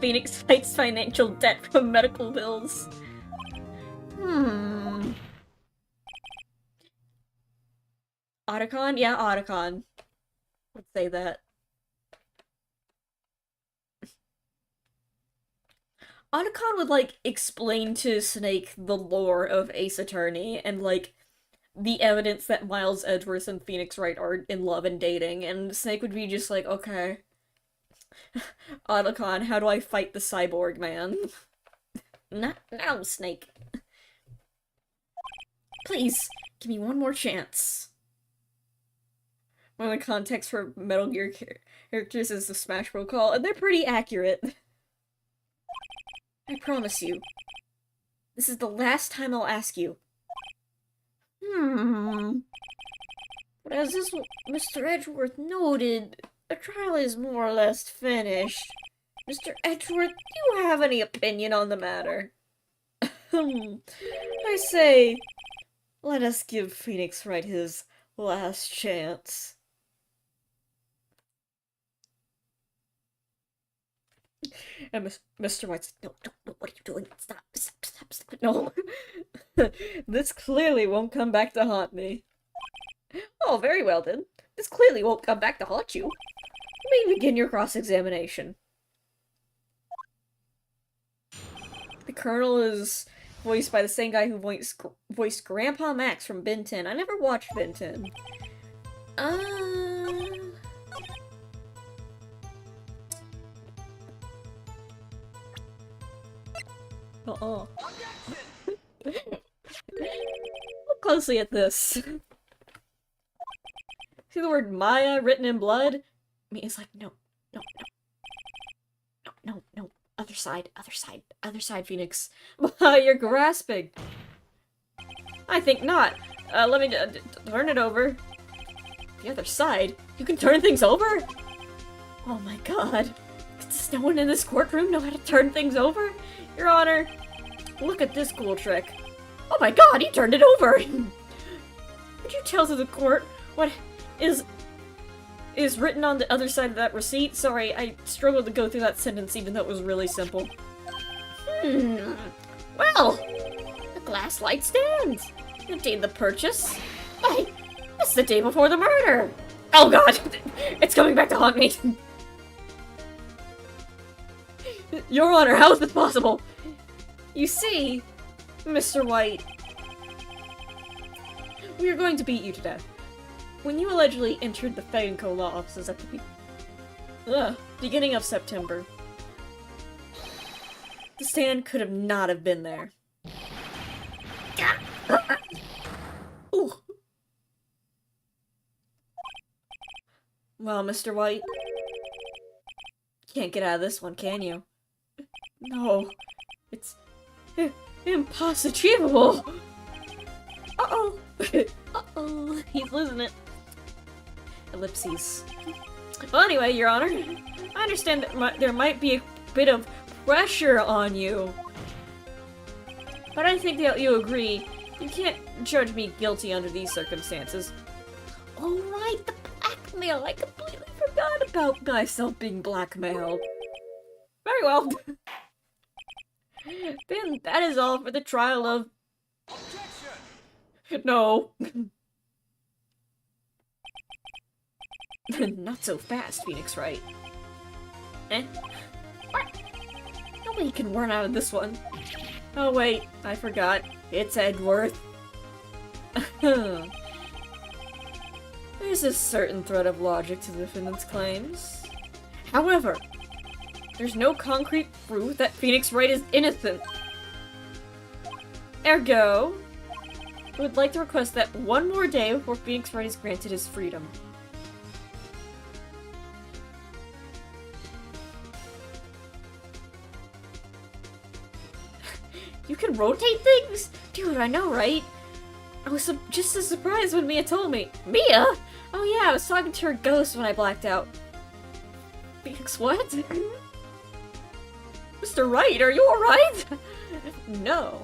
Phoenix Wright's financial debt from medical bills. Otacon? Yeah, Otacon. Let's say that. Otacon would, like, explain to Snake the lore of Ace Attorney and, like, the evidence that Miles Edgeworth and Phoenix Wright are in love and dating, and Snake would be just like, okay. Otacon, how do I fight the cyborg man? Not now, Snake. Please, give me one more chance. One of the context for Metal Gear characters is the Smash Bros. Call, and they're pretty accurate. I promise you. This is the last time I'll ask you. But as this Mr. Edgeworth noted, the trial is more or less finished. Mr. Edgeworth, do you have any opinion on the matter? I say, let us give Phoenix Wright his last chance. And Mr. White's like, no, what are you doing? Stop, no. This clearly won't come back to haunt me. Oh, very well then. This clearly won't come back to haunt you. You may begin your cross-examination. The Colonel is voiced by the same guy who voiced Grandpa Max from Ben 10. I never watched Ben 10. Look closely at this. See the word Maya written in blood? I mean, it's like, no. Other side, Phoenix. You're grasping. I think not. Let me turn it over. The other side? You can turn things over? Oh my god. Does no one in this courtroom know how to turn things over? Your Honor, look at this cool trick. Oh my god, he turned it over! Would you tell to the court what is written on the other side of that receipt? Sorry, I struggled to go through that sentence even though it was really simple. Well, the glass light stands. The date of the purchase. Why, that's the day before the murder. Oh god, it's coming back to haunt me. Your Honor, how is this possible? You see, Mr. White, we are going to beat you to death. When you allegedly entered the Feigenco law offices at the beginning of September, the stand could have not have been there. Ooh. Well, Mr. White, can't get out of this one, can you? No, it's impossible. Uh-oh. Uh-oh, he's losing it. Ellipses. Well, anyway, Your Honor, I understand that there might be a bit of pressure on you. But I think that you agree, you can't judge me guilty under these circumstances. Oh right, the blackmail! I completely forgot about myself being blackmailed. Very well. Then that is all for the trial of... Objection! No. Not so fast, Phoenix Wright. What? Nobody can run out of this one. Oh wait, I forgot. It's Edgeworth. There's a certain thread of logic to the defendant's claims. However, there's no concrete proof that Phoenix Wright is innocent. Ergo, I would like to request that one more day before Phoenix Wright is granted his freedom. You can rotate things? Dude, I know, right? I was just as surprised when Mia told me. Mia? Oh yeah, I was talking to her ghost when I blacked out. Phoenix, what? Mr. Wright, are you alright? No.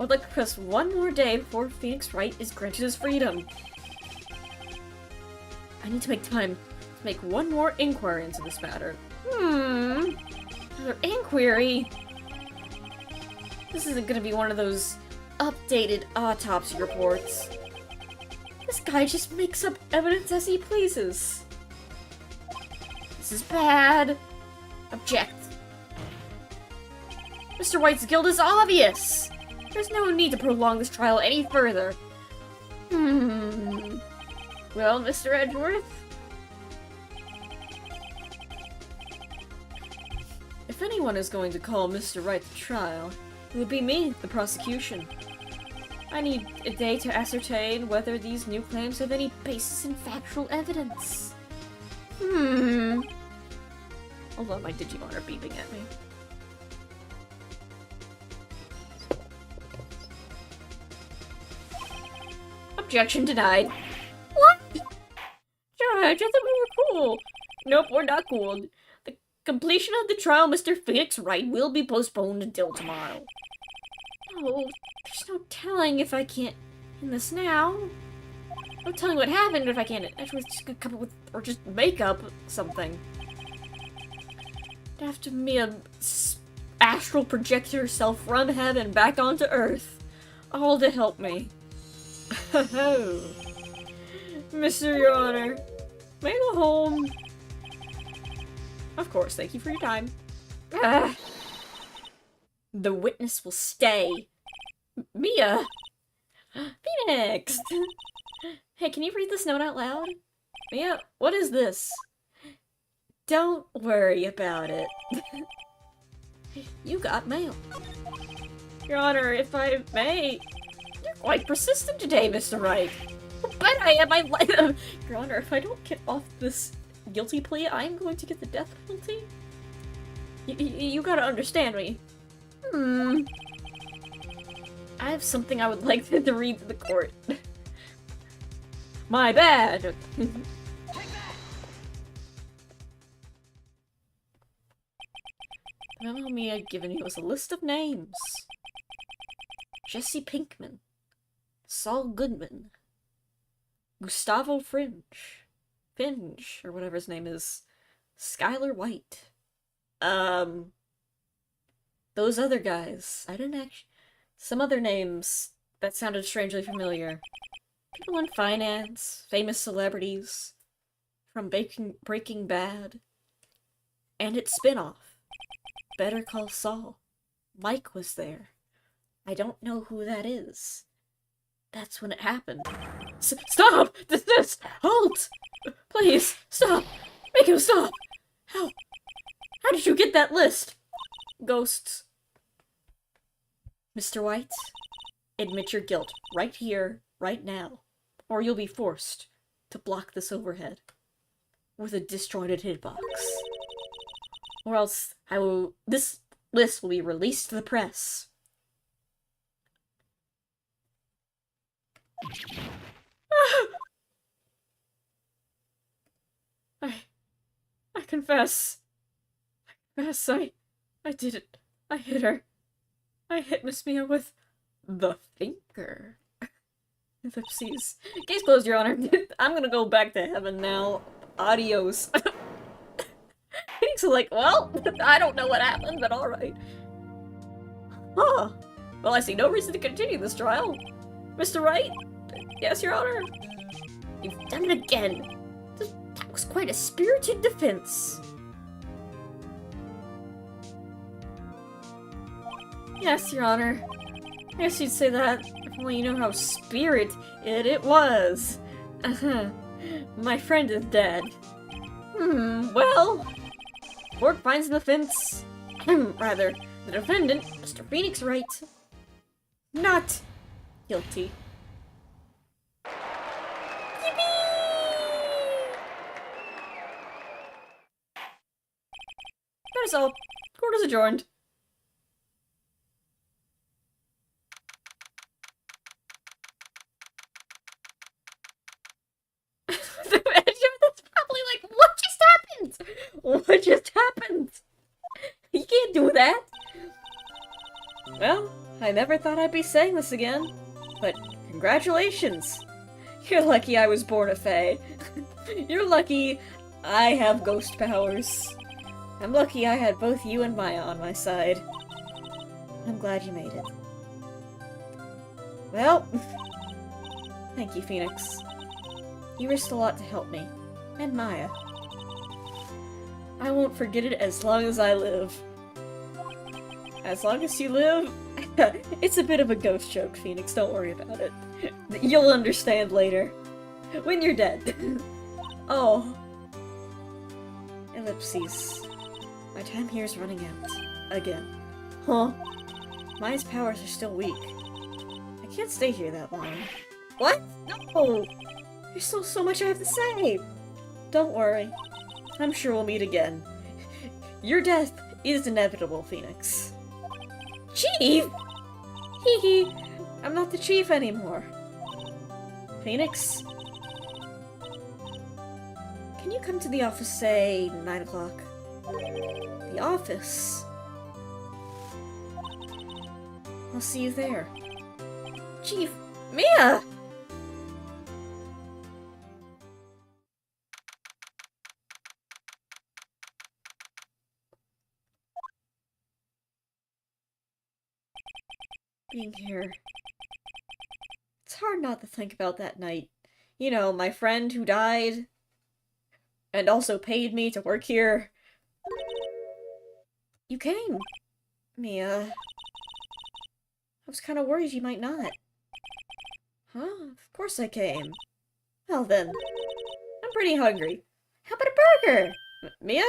would like to press one more day before Phoenix Wright is granted his freedom. I need to make time to make one more inquiry into this matter. Another inquiry? This isn't gonna be one of those updated autopsy reports. This guy just makes up evidence as he pleases. This is bad. Object. Mr. White's guilt is obvious. There's no need to prolong this trial any further. Well, Mr. Edgeworth? If anyone is going to call Mr. Wright to trial, it would be me, the prosecution. I need a day to ascertain whether these new claims have any basis in factual evidence. Hold on, my Digimon are beeping at me. Objection denied. What? Judge, I thought we were cool. Nope, we're not cool. The completion of the trial, Mr. Phoenix Wright, will be postponed until tomorrow. Oh, there's no telling if I can't end this now. No telling what happened if I can't actually just come up with, or just make up something. I'd have to me a astral project herself from heaven back onto Earth, all to help me. Mr. Your Honor, may I go home? Of course, thank you for your time. The witness will stay. Mia! Phoenix! Hey, can you read this note out loud? Mia, what is this? Don't worry about it. You got mail. Your Honor, if I may... You're quite persistent today, Mr. Wright. But I am, Your Honor, if I don't get off this guilty plea, I'm going to get the death penalty? You gotta understand me. I have something I would like to read to the court. My bad! The memo me had given you was a list of names. Jesse Pinkman. Saul Goodman. Gustavo Finch, or whatever his name is. Skylar White. Those other guys. I didn't actually... Some other names that sounded strangely familiar. People in finance, famous celebrities, from Breaking Bad, and its spin-off, Better Call Saul. Mike was there. I don't know who that is. That's when it happened. Stop! This! Halt! Please, stop! Make him stop! How did you get that list? Ghosts. Mr. White, admit your guilt right here, right now, or you'll be forced to block this overhead with a disjointed hitbox. Or else this list will be released to the press. I confess. I did it. I hit her. I hit Miss Mia with the finger. Ellipses. Case closed, Your Honor. I'm gonna go back to heaven now. Adios. He's like, well, I don't know what happened, but alright. Huh. Well, I see no reason to continue this trial. Mr. Wright? Yes, Your Honor? You've done it again. That was quite a spirited defense. Yes, Your Honor. I guess you'd say that if only you know how spirited it was. My friend is dead. Well... Court finds the defense... rather, the defendant, Mr. Phoenix Wright, not guilty. That is all. Court is adjourned. That's probably like, what just happened? What just happened? You can't do that. Well, I never thought I'd be saying this again, but congratulations! You're lucky I was born a fae. You're lucky I have ghost powers. I'm lucky I had both you and Maya on my side. I'm glad you made it. Well, thank you, Phoenix. You risked a lot to help me. And Maya. I won't forget it as long as I live. As long as you live? It's a bit of a ghost joke, Phoenix. Don't worry about it. You'll understand later. When you're dead. Oh. Ellipses. My time here is running out. Again. Huh? Maya's powers are still weak. I can't stay here that long. What? No! There's still so much I have to say! Don't worry. I'm sure we'll meet again. Your death is inevitable, Phoenix. Chief? Hee hee. I'm not the chief anymore. Phoenix? Can you come to the office, say, 9 o'clock? The office? I'll see you there. Chief! Mia! Being here. It's hard not to think about that night. You know, my friend who died, and also paid me to work here. You came, Mia. I was kind of worried you might not. Huh? Of course I came. Well then, I'm pretty hungry. How about a burger? Mia?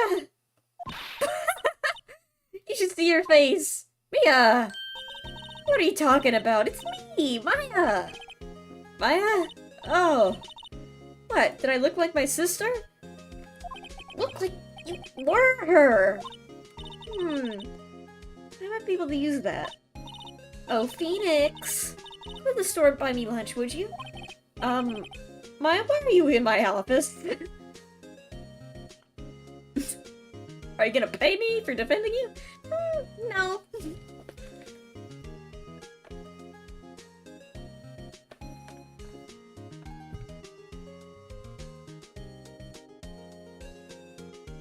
You should see your face. Mia! What are you talking about? It's me, Maya! Maya? Oh. What, did I look like my sister? Look like you were her! I might be able to use that. Oh, Phoenix! Go to the store and buy me lunch, would you? Maya, why are you in my office? Are you gonna pay me for defending you? No.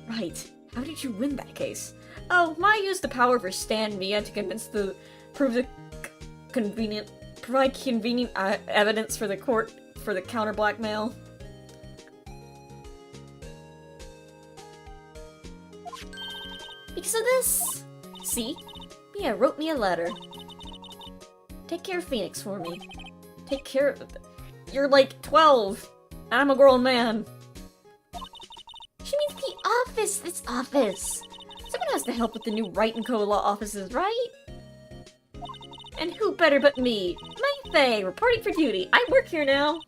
Right. How did you win that case? Oh, Maya used the power of her stand Mia to provide convenient evidence for the court for the counter blackmail. Because of this, see, Mia wrote me a letter. Take care of Phoenix for me. Take care of. You're like 12. I'm a grown man. She means the office. This office. Someone has to help with the new Wright and Co. law offices, right? And who better but me? My Faye, reporting for duty. I work here now.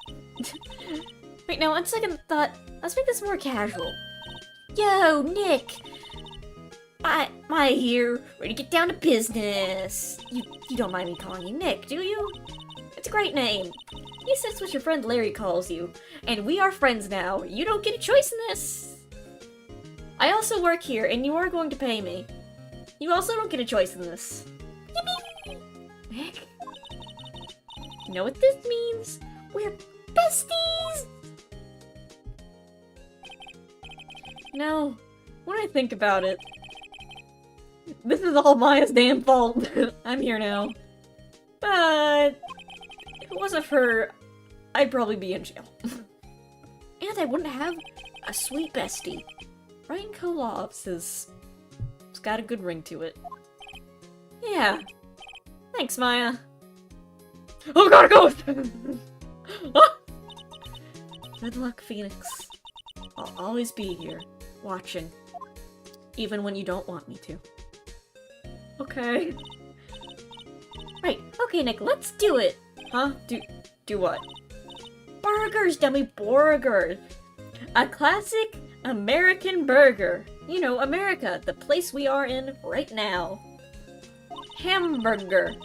Wait, now on second thought, let's make this more casual. Yo, Nick. Maya here, ready to get down to business. You don't mind me calling you Nick, do you? It's a great name. At least that's what your friend Larry calls you. And we are friends now. You don't get a choice in this. I also work here, and you are going to pay me. You also don't get a choice in this. Yippee! Nick? You know what this means? We're besties! No, when I think about it, this is all Maya's damn fault. I'm here now. But if it wasn't for her, I'd probably be in jail. And I wouldn't have a sweet bestie. Wright & Co. Law Offices. It's got a good ring to it. Yeah. Thanks, Maya. Oh god, a ghost! Good luck, Phoenix. I'll always be here, watching. Even when you don't want me to. Okay. Right, okay, Nick, let's do it! Huh? Do what? Burgers, dummy, burgers! A classic American burger. You know, America, the place we are in right now. Hamburger.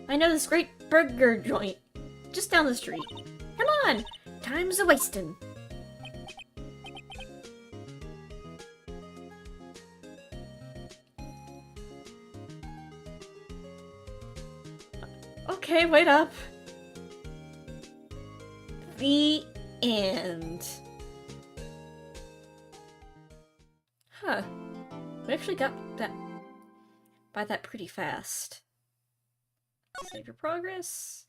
I know this great burger joint just down the street. Come on, time's a wastin'. Okay, wait up. The end. Huh. We actually got that by that pretty fast. Save your progress.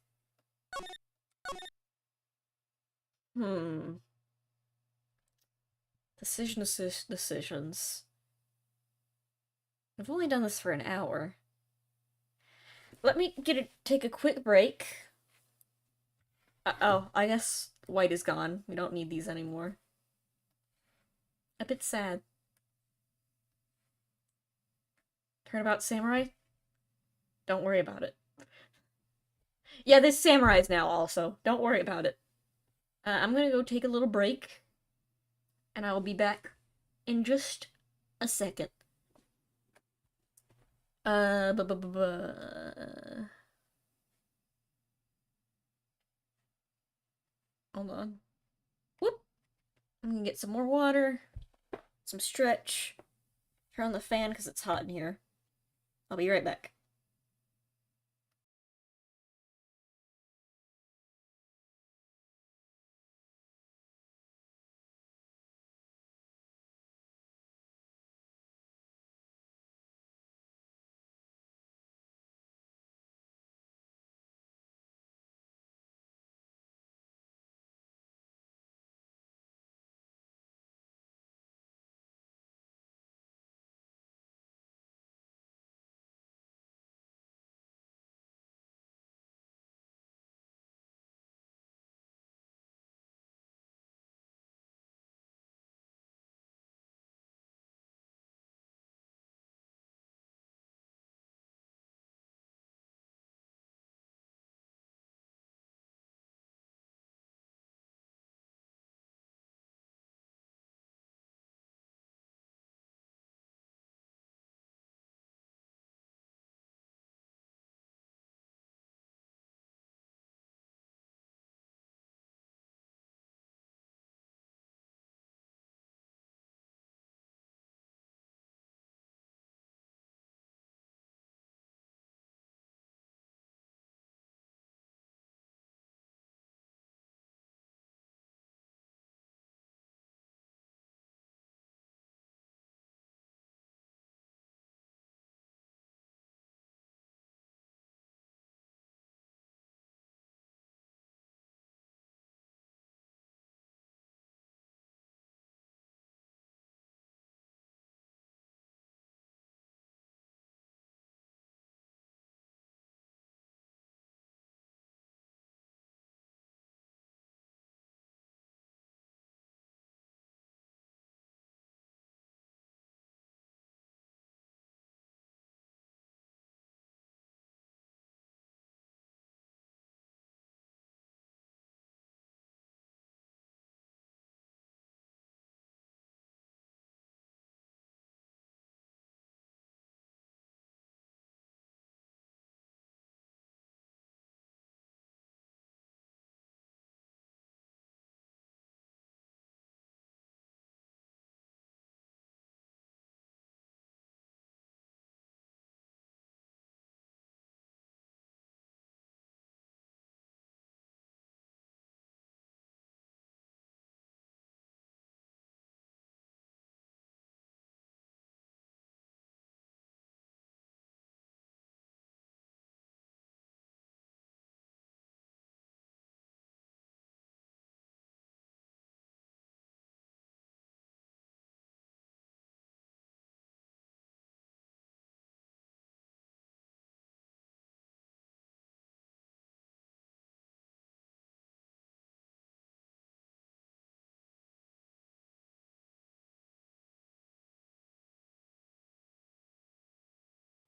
Decisions. I've only done this for an hour. Let me take a quick break. Oh, I guess White is gone. We don't need these anymore. A bit sad. Turnabout Samurai? Don't worry about it. Yeah, this Samurai's now also. Don't worry about it. I'm gonna go take a little break. And I will be back in just a second. Hold on. Whoop. I'm gonna get some more water. Some stretch. Turn on the fan because it's hot in here. I'll be right back.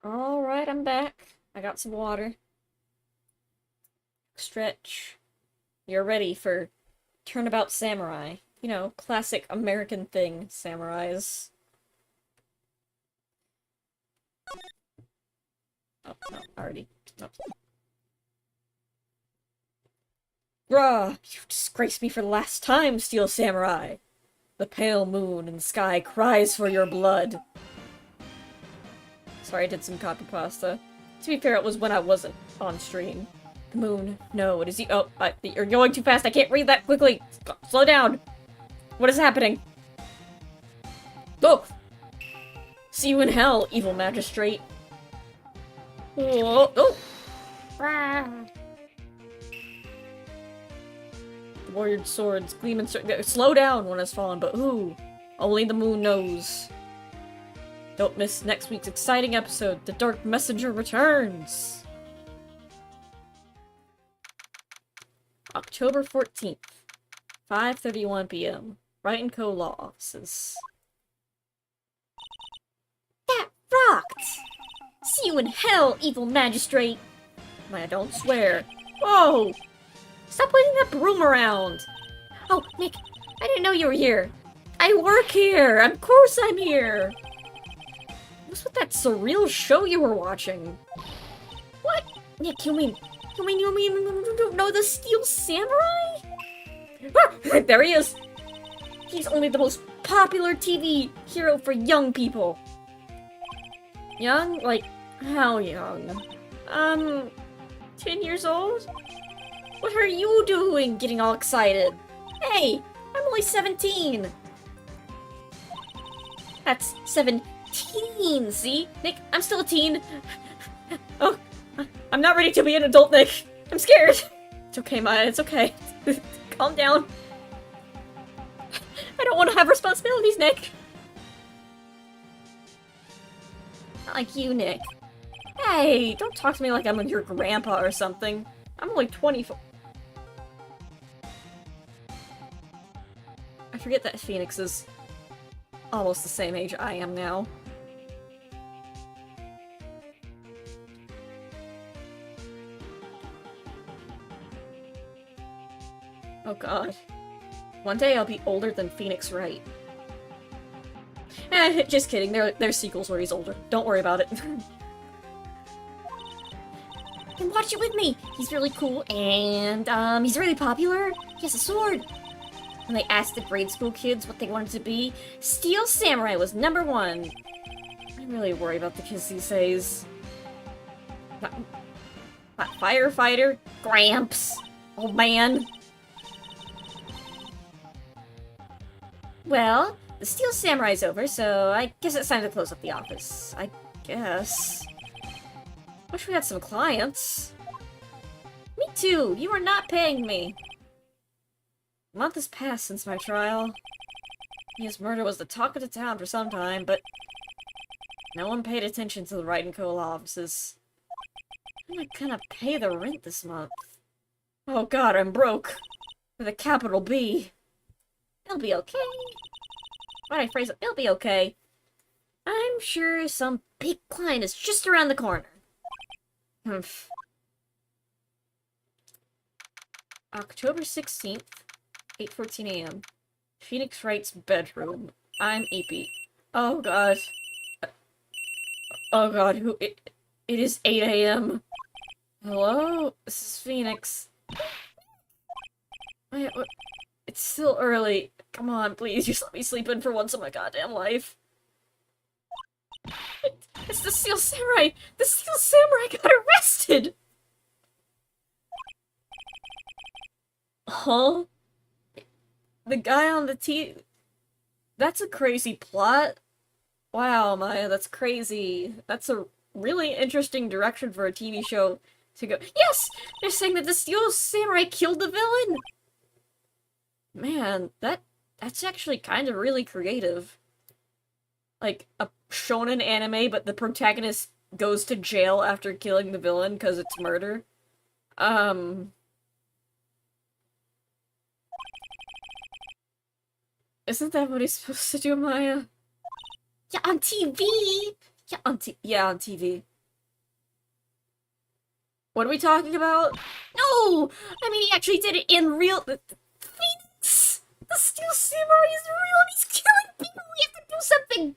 Alright, I'm back. I got some water. Stretch. You're ready for Turnabout Samurai. You know, classic American thing, samurais. Oh, no, already. No. Rah! You disgraced me for the last time, Steel Samurai! The pale moon and sky cries for your blood. Sorry, I did some copy pasta. To be fair, it was when I wasn't on stream. Moon. No, it is you. Oh, you're going too fast. I can't read that quickly. Slow down. What is happening? Oh! See you in hell, evil magistrate. Oh! Oh! The warrior swords gleam and slow down when it's fallen, but ooh, only the moon knows. Don't miss next week's exciting episode. The Dark Messenger returns. October 14th, 5:31 p.m. Wright & Co. Law Offices. That rocked! See you in hell, evil magistrate! I don't swear. Whoa! Stop waving that broom around! Oh, Nick, I didn't know you were here. I work here! Of course I'm here! What's with that surreal show you were watching? What? Nick, you mean you don't know the Steel Samurai? Ah, there he is! He's only the most popular TV hero for young people. Young? Like, how young? 10 years old? What are you doing getting all excited? Hey, I'm only 17! That's 17, see? Nick, I'm still a teen. Oh, I'm not ready to be an adult, Nick. I'm scared. It's okay, Maya, it's okay. Calm down. I don't want to have responsibilities, Nick. Not like you, Nick. Hey, don't talk to me like I'm your grandpa or something. I'm only 24. I forget that Phoenix is almost the same age I am now. Oh god. One day I'll be older than Phoenix Wright. Just kidding. There's sequels where he's older. Don't worry about it. Then watch it with me! He's really cool, and, he's really popular. He has a sword. When they asked the grade school kids what they wanted to be, Steel Samurai was #1. I really worry about the kids these days. Firefighter? Gramps? Oh man. Well, the Steel Samurai's over, so I guess it's time to close up the office. I guess. Wish we had some clients. Me too! You are not paying me! A month has passed since my trial. His murder was the talk of the town for some time, but no one paid attention to the Wright & Co. offices. How am I gonna pay the rent this month? Oh god, I'm broke! With a capital B. It'll be okay. Why'd I phrase it? It'll be okay. I'm sure some big client is just around the corner. Humph. October 16th, 8:14 a.m. Phoenix Wright's bedroom. I'm Eepy. Oh god. Oh god, it is 8 a.m. Hello? This is Phoenix. Wait, what? It's still early. Come on, please, just let me sleep in for once in my goddamn life. It's the Steel Samurai! The Steel Samurai got arrested! Huh? The guy on the TV... That's a crazy plot. Wow, Maya, that's crazy. That's a really interesting direction for a TV show to go. Yes! They're saying that the Steel Samurai killed the villain! Man, that's actually kind of really creative. Like, a shonen anime, but the protagonist goes to jail after killing the villain because it's murder. Isn't that what he's supposed to do, Maya? Yeah, on TV! Yeah, on TV. What are we talking about? No! I mean, he actually did it in real... Phoenix! The Steel Samurai is real and he's killing people! We have to do something!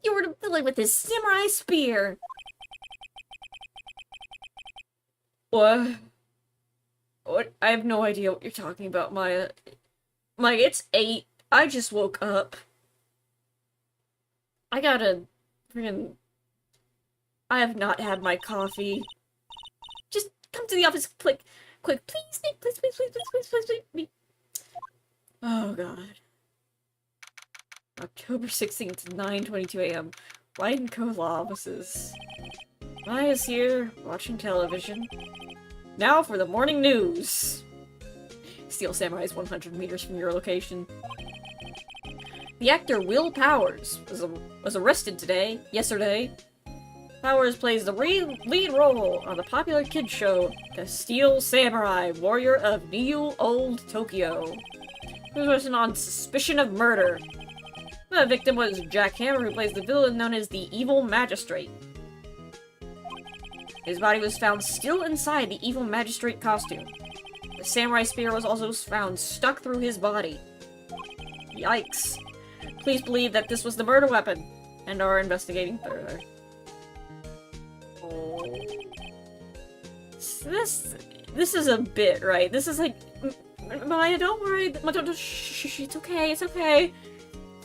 You were the villain with his samurai spear! What? What? I have no idea what you're talking about, Maya. Maya, it's 8. I just woke up. I gotta... friggin'... I have not had my coffee. Just Come to the office, quick, quick, please, Nick, please, please, please, please, please, please, please. Oh god. October 16th, 9:22 a.m. Wright and Co. law offices. Maya's here, watching television. Now for the morning news. Steel Samurai is 100 meters from your location. The actor Will Powers was arrested yesterday. Powers plays the lead role on the popular kids show, The Steel Samurai, Warrior of New Old Tokyo. He was arrested on suspicion of murder. The victim was Jack Hammer, who plays the villain known as the Evil Magistrate. His body was found still inside the Evil Magistrate costume. The samurai spear was also found stuck through his body. Yikes. Police believe that this was the murder weapon, and are investigating further. Oh. So this is a bit, right? This is like, Maya, don't worry. Shh, it's okay, it's okay.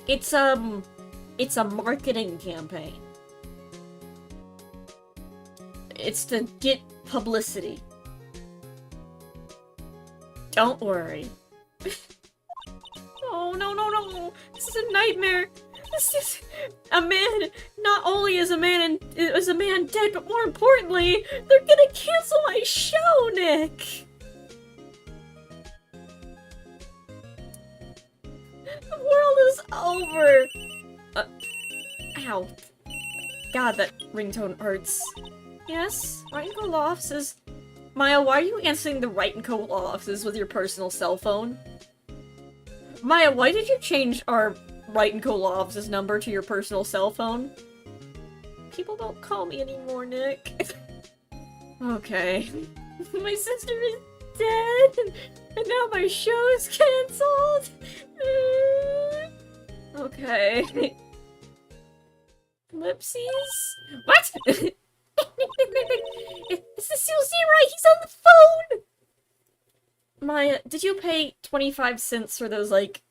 It's a marketing campaign. It's to get publicity. Don't worry. Oh, no, no, no. This is a nightmare. This is a man. Not only is a man dead, but more importantly, they're gonna cancel my show, Nick. The world is over. Ow. God, that ringtone hurts. Yes, Wright & Co. law offices. Maya, why are you answering the Wright & Co. law offices with your personal cell phone? Maya, why did you change our Wright & Co. law offices number to your personal cell phone? People don't call me anymore, Nick. Okay. My sister is dead, and now my show is cancelled. Okay. Ellipses? What? It's the Steel Samurai! He's on the phone! Maya, did you pay 25 cents for those, like,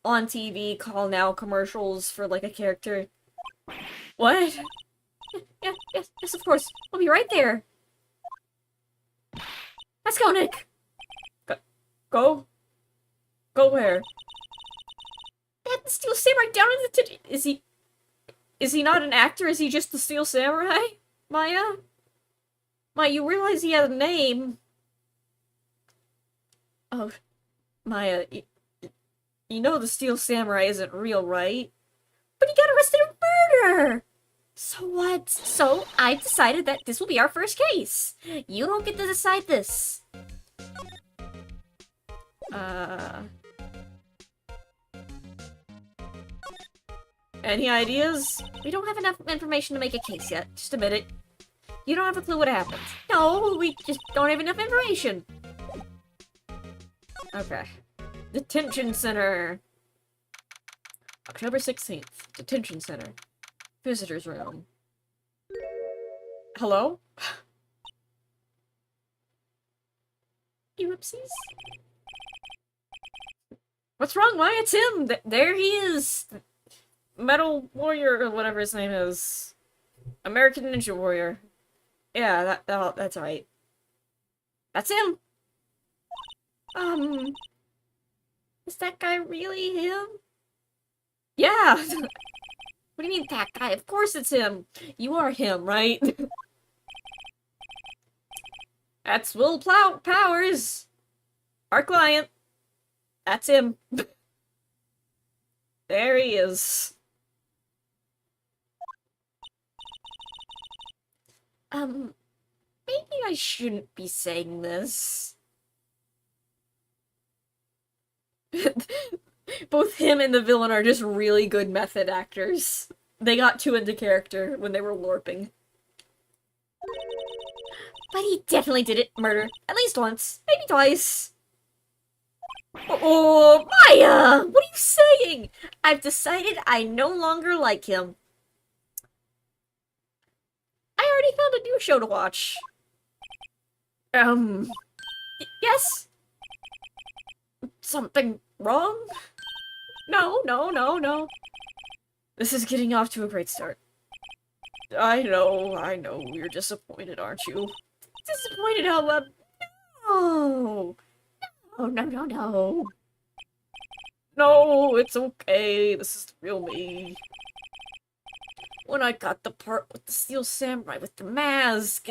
on TV call now commercials for, like, a character? What? Yes, of course. I'll be right there. Let's go, Nick! Go? Go where? That Steel Samurai down in the Is he not an actor? Is he just the Steel Samurai? Maya? Maya, you realize he has a name. Oh, Maya, you know the Steel Samurai isn't real, right? But he got arrested for murder! So what? So, I decided that this will be our first case. You don't get to decide this. Any ideas? We don't have enough information to make a case yet. Just admit it. You don't have a clue what happened. No, we just don't have enough information. Okay. Detention Center. October 16th. Detention Center. Visitor's room. Hello? Ellipses? What's wrong? Why, it's him! There he is! Metal Warrior, or whatever his name is. American Ninja Warrior. Yeah, that's right. That's him! Is that guy really him? Yeah! What do you mean, that guy? Of course it's him! You are him, right? That's Will Powers! Our client! That's him! There he is. Maybe I shouldn't be saying this. Both him and the villain are just really good method actors. They got too into character when they were LARPing. But he definitely did it. Murder. At least once. Maybe twice. Oh, Maya! What are you saying? I've decided I no longer like him. I already found a new show to watch. Yes? Something wrong? No. This is getting off to a great start. I know. You're disappointed, aren't you? disappointed how, no! Oh, no, no, no. No, it's okay. This is the real me. When I got the part with the Steel Samurai with the mask,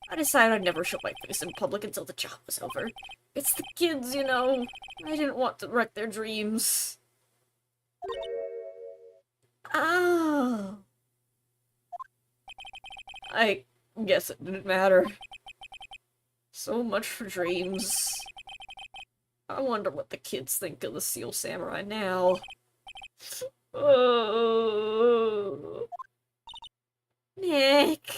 I decided I'd never show my face in public until the job was over. It's the kids, you know. I didn't want to wreck their dreams. Oh. I guess it didn't matter. So much for dreams. I wonder what the kids think of the Steel Samurai now. Oh. Nick.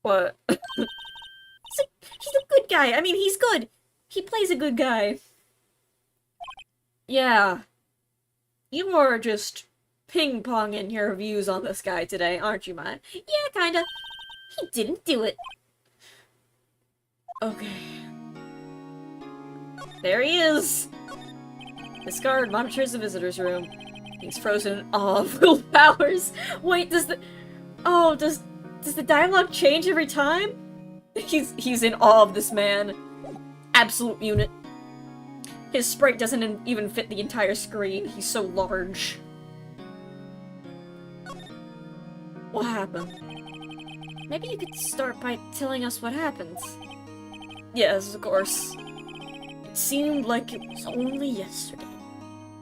What? He's a good guy. I mean, he's good. He plays a good guy. Yeah. You are just ping-ponging your views on this guy today, aren't you, man? Yeah, kinda. He didn't do it. Okay. There he is! This guard monitors the visitor's room. He's frozen in awe of Will Powers. Wait, does the dialogue change every time? He's in awe of this man. Absolute unit. His sprite doesn't even fit the entire screen. He's so large. What happened? Maybe you could start by telling us what happened. Yes, of course. It seemed like it was only yesterday.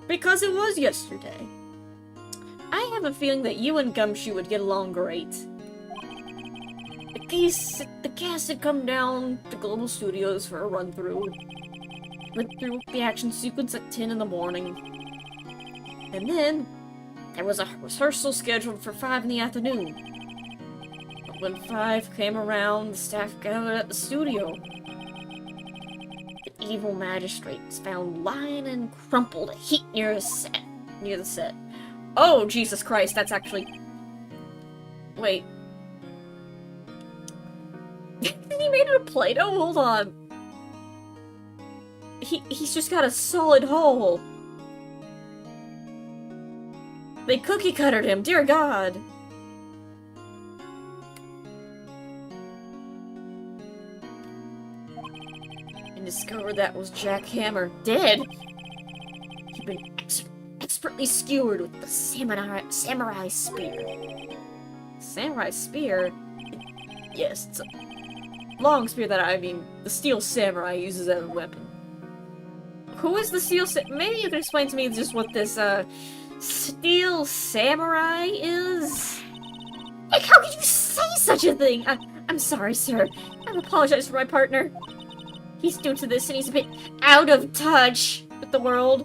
Because it was yesterday. I have a feeling that you and Gumshoe would get along great. The cast had come down to Global Studios for a run-through. Went through the action sequence at 10 in the morning. And then, there was a rehearsal scheduled for 5 in the afternoon. But when 5 came around, the staff gathered at the studio. The evil magistrate was found lying in crumpled heap near the set. Oh, Jesus Christ, that's actually... Wait. He made it of Play-Doh? Hold on. He's just got a solid hole. They cookie cuttered him, dear God. And discovered that was Jack Hammer, dead. He'd been expertly skewered with the samurai spear. Samurai spear? Yes, it's a long spear the Steel Samurai uses as a weapon. Who is the Steel Maybe you can explain to me just what this, Steel Samurai is? Like, how could you say such a thing? I'm sorry, sir. I apologize for my partner. He's new to this and he's a bit out of touch with the world.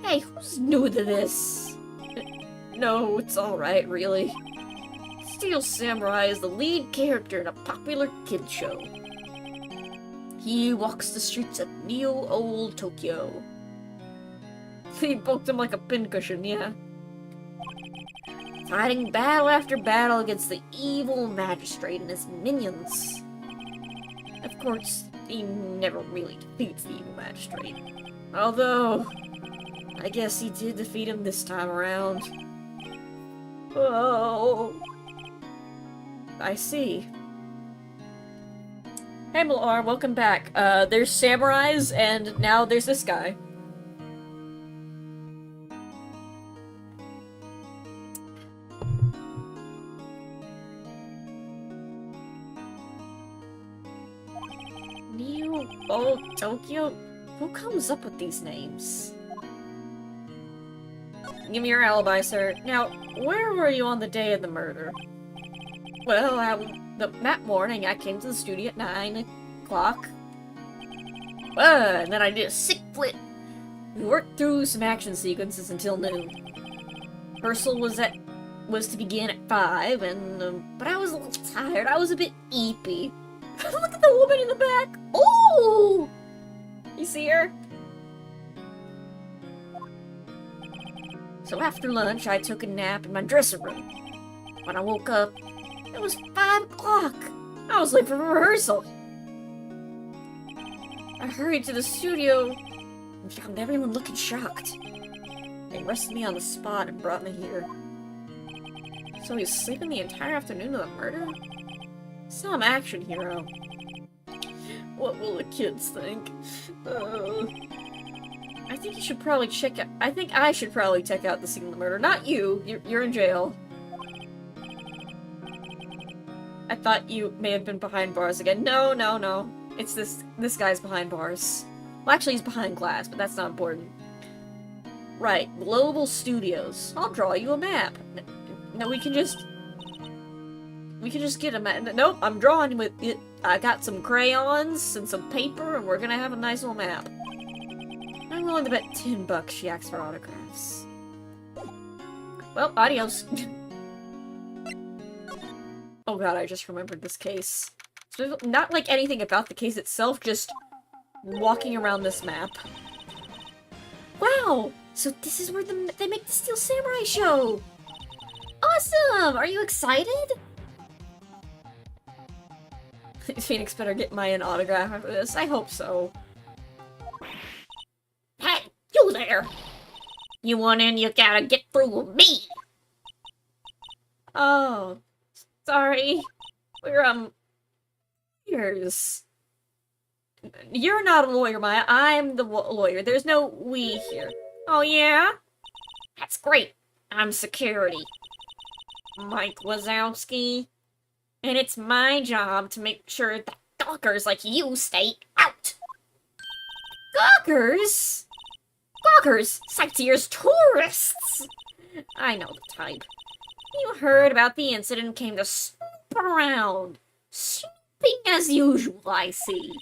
Hey, who's new to this? No, it's alright, really. Steel Samurai is the lead character in a popular kid show. He walks the streets of Neo-Old Tokyo. He poked him like a pincushion, yeah. Fighting battle after battle against the evil magistrate and his minions. Of course, he never really defeats the evil magistrate. Although, I guess he did defeat him this time around. Oh... I see. Hey Malor, welcome back. There's samurais, and now there's this guy. Neo-Old Tokyo? Who comes up with these names? Give me your alibi, sir. Now, where were you on the day of the murder? Well, that morning I came to the studio at 9 o'clock. And then I did a sick flip. We worked through some action sequences until noon. Rehearsal was to begin at 5, but I was a little tired. I was a bit eepy. Look at the woman in the back. Oh! You see her? So after lunch, I took a nap in my dressing room. When I woke up, it was 5 o'clock. I was late for rehearsal. I hurried to the studio and found everyone looking shocked. They arrested me on the spot and brought me here. So he was sleeping the entire afternoon of the murder? Some action hero. What will the kids think? I think you should probably check out- I think I should probably check out the scene of the murder. Not you! You're in jail. I thought you may have been behind bars again. No, no, no. It's this guy's behind bars. Well, actually, he's behind glass, but that's not important. Right, Global Studios. I'll draw you a map. No, we can just get a map. Nope, I'm drawing with it. I got some crayons and some paper, and we're gonna have a nice little map. I'm willing to bet $10 she asks for autographs. Well, adios. Oh god, I just remembered this case. So, not like anything about the case itself, just walking around this map. Wow! So this is where they make the Steel Samurai show! Awesome! Are you excited? Phoenix better get my an autograph after this. I hope so. Hey, you there! You want in, you gotta get through with me! Oh, sorry. We're, lawyers. You're not a lawyer, Maya. I'm the lawyer. There's no we here. Oh, yeah? That's great. I'm security. Mike Wazowski. And it's my job to make sure that gawkers like you stay out. Gawkers? Gawkers? Sightseers, tourists! I know the type. You heard about the incident and came to snoop around. Snooping as usual, I see.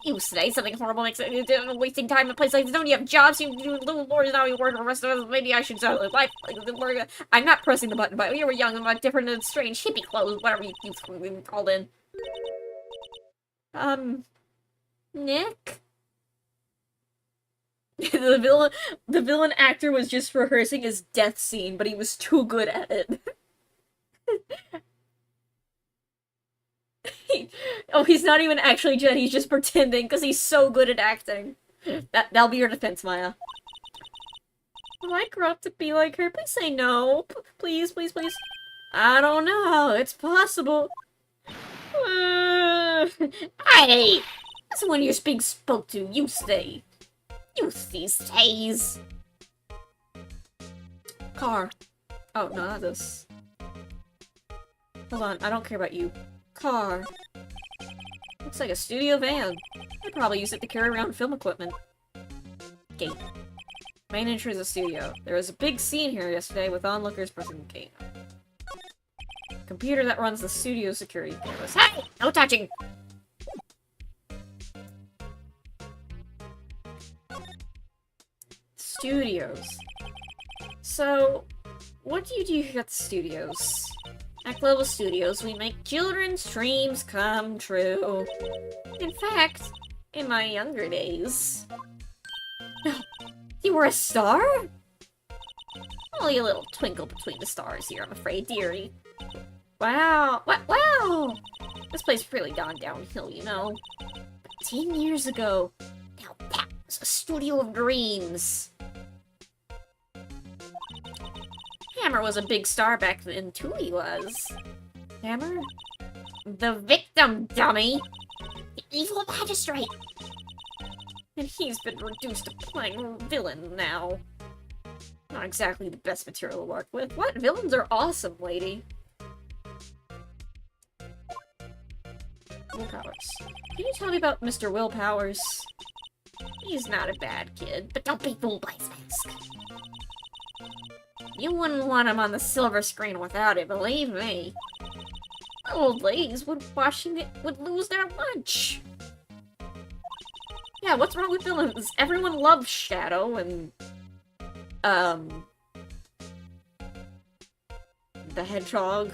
You say something horrible makes it wasting time in a place like this. Don't you have jobs? You do little lords now you work for the rest of us. Maybe I should start life like the I'm not pressing the button, but you were young and about different and strange hippie clothes, whatever you called in. Nick? The villain actor was just rehearsing his death scene, but he was too good at it. Oh, he's not even actually Jen, he's just pretending, because he's so good at acting. That'll be your defense, Maya. Will I grow up to be like her? Please say no. Please, please, please. I don't know. It's possible. Hey! That's when you're being spoke to. You stay. You these days. Car. Oh, no, not this. Hold on, I don't care about you. Car. Looks like a studio van. They probably use it to carry around film equipment. Gate. Main entrance of the studio. There was a big scene here yesterday with onlookers pressing the gate. Computer that runs the studio security cameras. Hey! No touching! Studios. So, what do you do here at the studios? At Global Studios, we make children's dreams come true. In fact, in my younger days... You were a star? Only a little twinkle between the stars here, I'm afraid, dearie. Wow, wow! This place really gone downhill, you know. But 10 years ago, now that was a studio of dreams. Hammer was a big star back then, too, he was. Hammer? The victim, dummy! The evil magistrate! And he's been reduced to playing a villain now. Not exactly the best material to work with. What? Villains are awesome, lady. Willpowers. Can you tell me about Mr. Willpowers? He's not a bad kid, but don't be fooled by his mask. You wouldn't want him on the silver screen without it, believe me. Old ladies would lose their lunch. Yeah, what's wrong with villains? Everyone loves Shadow and... the Hedgehog.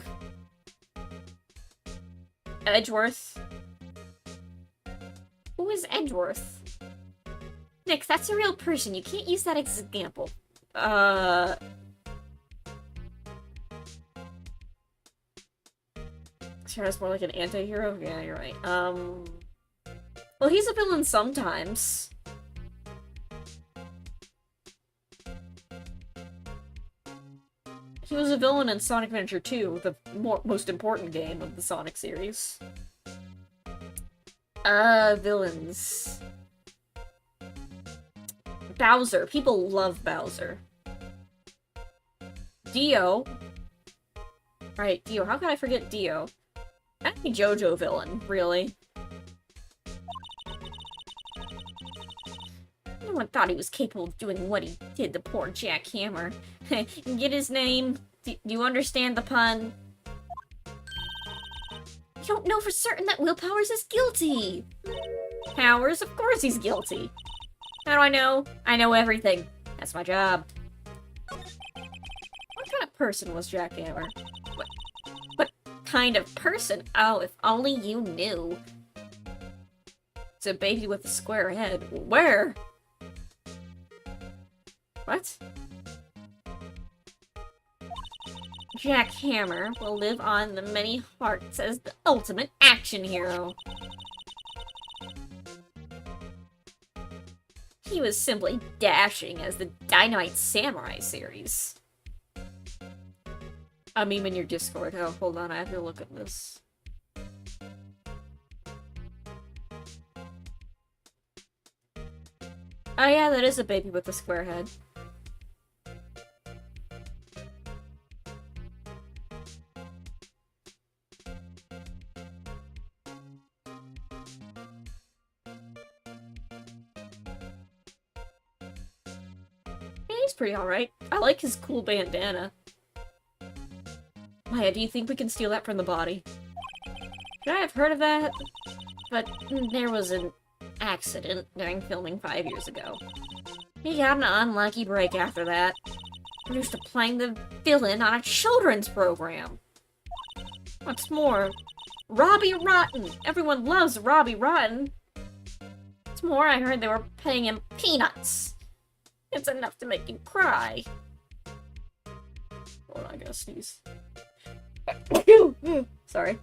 Edgeworth. Who is Edgeworth? Nick, that's a real person. You can't use that as an example. Shadow's more like an anti-hero? Yeah, you're right. Well, he's a villain sometimes. He was a villain in Sonic Adventure 2, the most important game of the Sonic series. Villains. Bowser. People love Bowser. Dio. Right, Dio. How could I forget Dio? Any JoJo villain, really. No one thought he was capable of doing what he did, the poor Jack Hammer. Get his name? Do you understand the pun? You don't know for certain that Will Powers is guilty! Powers? Of course he's guilty! How do I know? I know everything. That's my job. What kind of person was Jack Hammer? What kind of person? Oh, if only you knew. It's a baby with a square head. Where? What? Jack Hammer will live on in the many hearts as the ultimate action hero. He was simply dashing as the Dynamite Samurai series. A meme in your Discord. Oh, hold on, I have to look at this. Oh yeah, that is a baby with a square head. He's pretty alright. I like his cool bandana. Maya, do you think we can steal that from the body? Should I have heard of that? But there was an accident during filming 5 years ago. He got an unlucky break after that. We're used to playing the villain on a children's program. What's more, Robbie Rotten! Everyone loves Robbie Rotten! What's more, I heard they were paying him peanuts! It's enough to make you cry. Hold on, I gotta sneeze. Sorry.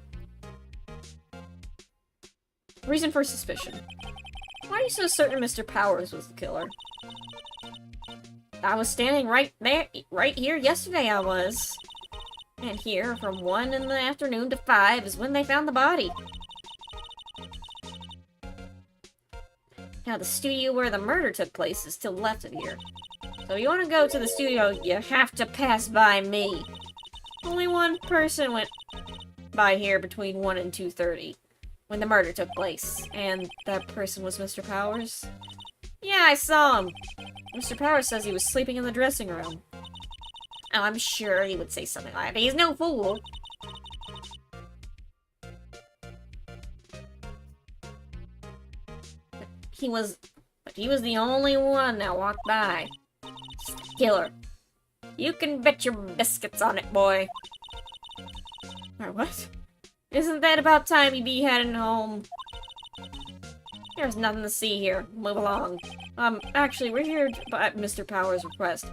Reason for suspicion. Why are you so certain Mr. Powers was the killer? I was standing right here yesterday I was. And here, from 1 in the afternoon to 5 is when they found the body. Now, the studio where the murder took place is to the left of here. So if you want to go to the studio, you have to pass by me. Only one person went by here between 1 and 2:30, when the murder took place. And that person was Mr. Powers? Yeah, I saw him. Mr. Powers says he was sleeping in the dressing room. Oh, I'm sure he would say something like that. He's no fool. But he was the only one that walked by. Killer. You can bet your biscuits on it, boy. Or what? Isn't that about time you be heading home? There's nothing to see here. Move along. Actually, we're here by Mr. Powers' request.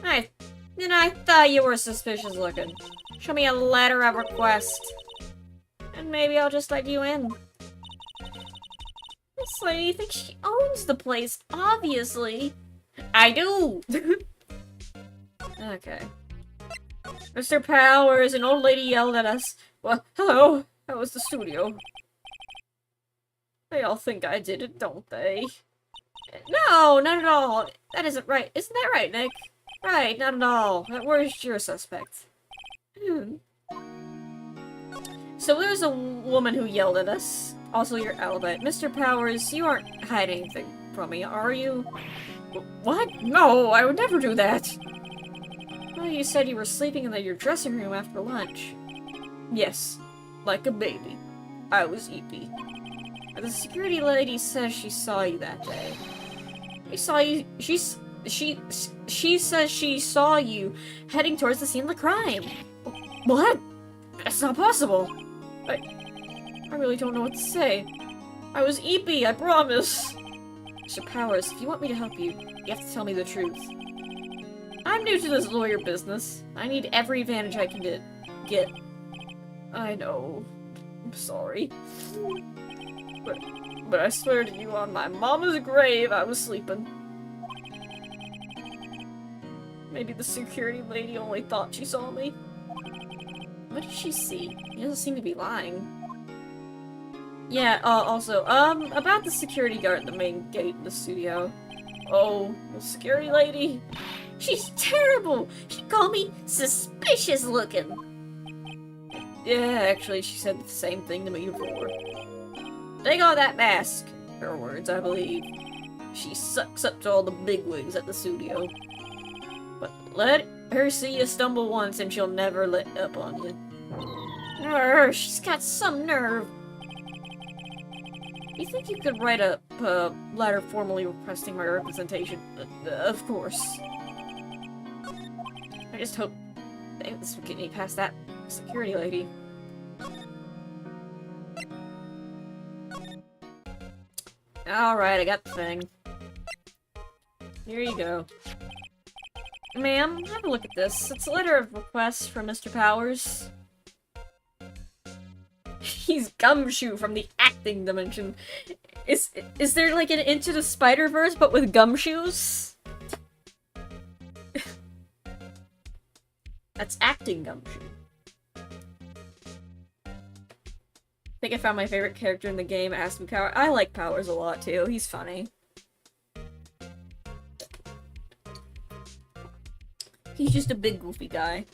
I thought you were suspicious looking. Show me a letter of request. And maybe I'll just let you in. This lady thinks she owns the place, obviously. I do! Okay. Mr. Powers, an old lady yelled at us. Well, hello. That was the studio. They all think I did it, don't they? No, not at all. That isn't right. Isn't that right, Nick? Right, not at all. Where's your suspect? So there's a woman who yelled at us. Also your alibi. Mr. Powers, you aren't hiding anything from me, are you? What? No, I would never do that. Well, you said you were sleeping in your dressing room after lunch. Yes, like a baby. I was eepy. The security lady says she saw you that day. She saw you. She says she saw you heading towards the scene of the crime. What? That's not possible. I really don't know what to say. I was eepy, I promise. Mr. Powers, if you want me to help you, you have to tell me the truth. I'm new to this lawyer business. I need every advantage I can get. I know. I'm sorry. But I swear to you, on my mama's grave, I was sleeping. Maybe the security lady only thought she saw me. What did she see? He doesn't seem to be lying. Yeah, also, about the security guard at the main gate of the studio. Oh, the security lady? She's terrible! She called me suspicious looking! Yeah, actually, she said the same thing to me before. Take off that mask! Her words, I believe. She sucks up to all the bigwigs at the studio. But let her see you stumble once and she'll never let up on you. She's got some nerve. You think you could write a letter formally requesting my representation? Of course. I just hope this will get me past that security lady. Alright, I got the thing. Here you go. Ma'am, have a look at this. It's a letter of request from Mr. Powers. He's Gumshoe from the acting dimension. Is there like an Into the Spider-Verse but with gumshoes? That's acting Gumshoe. I think I found my favorite character in the game, Aston Powers. I like Powers a lot too. He's funny. He's just a big goofy guy.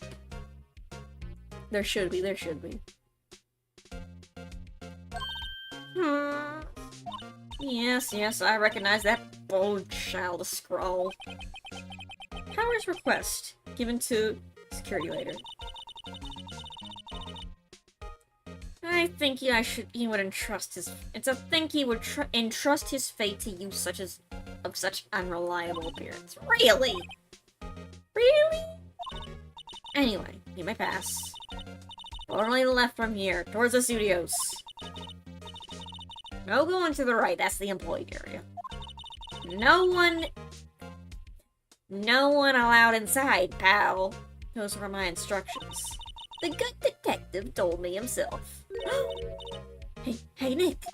There should be. Yes, I recognize that bold child of scrawl. Powers request, given to security later. I think he would entrust his fate to you of such unreliable appearance. Really? Really? Anyway, you may pass. Only left from here, towards the studios. No going to the right, that's the employee area. No one allowed inside, pal. Those were my instructions. The good detective told me himself. Hey, Nick.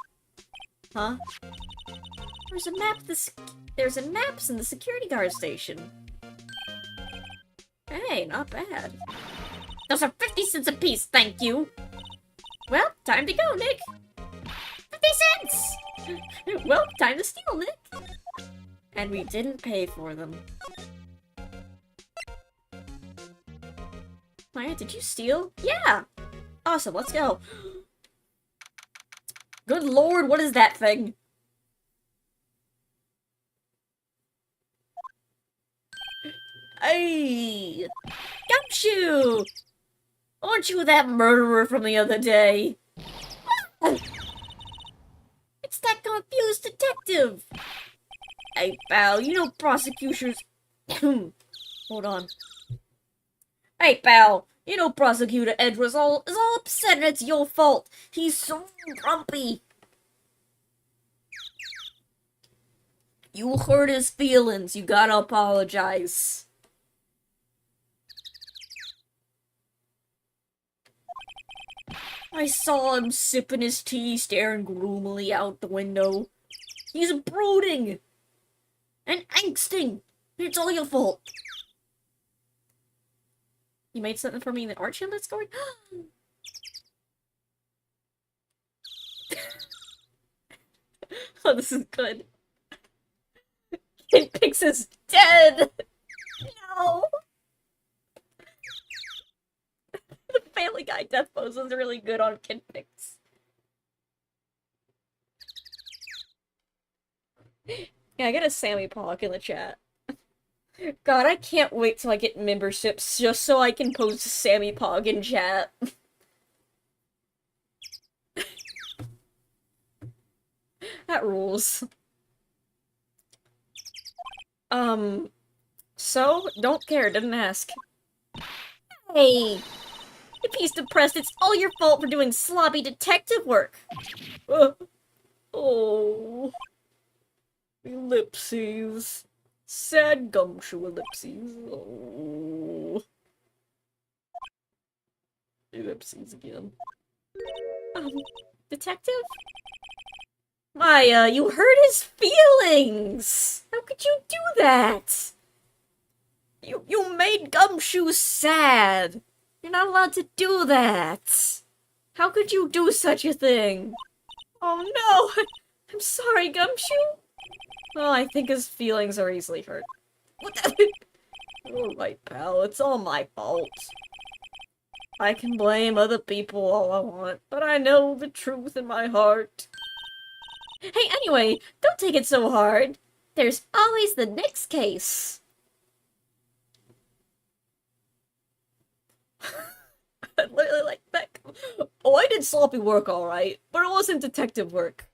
Huh? There's a map in the security guard station. Hey, not bad. Those are 50 cents a piece, thank you. Well, time to go, Nick. 50 cents! Well, time to steal, Nick. And we didn't pay for them. Maya, did you steal? Yeah! Awesome, let's go. Good lord, what is that thing? Hey! Gumshoe! Aren't you that murderer from the other day? It's that confused detective! Hey, pal, you know prosecutors... Hold on. Hey, pal, you know Prosecutor Edward is all upset and it's your fault. He's so grumpy. You hurt his feelings. You gotta apologize. I saw him sipping his tea, staring gloomily out the window. He's brooding and angsting. It's all your fault. You made something for me in the art show that's going? Oh, this is good. Kid Pix is dead! No! The Family Guy death pose was really good on Kid Pix. Yeah, I got a Sammy Pog in the chat. God, I can't wait till I get memberships just so I can post Sammy Pog in chat. That rules. So? Don't care, didn't ask. Hey! If he's depressed, it's all your fault for doing sloppy detective work! Oh... Ellipses. Sad Gumshoe ellipses. Oh. Ellipses again. Detective? Maya, you hurt his feelings! How could you do that? You made Gumshoe sad! You're not allowed to do that! How could you do such a thing? Oh no! I'm sorry, Gumshoe! Well, I think his feelings are easily hurt. What the? Alright, pal, it's all my fault. I can blame other people all I want, but I know the truth in my heart. Hey, anyway, don't take it so hard. There's always the next case. I literally like that. Oh, I did sloppy work, alright, but it wasn't detective work.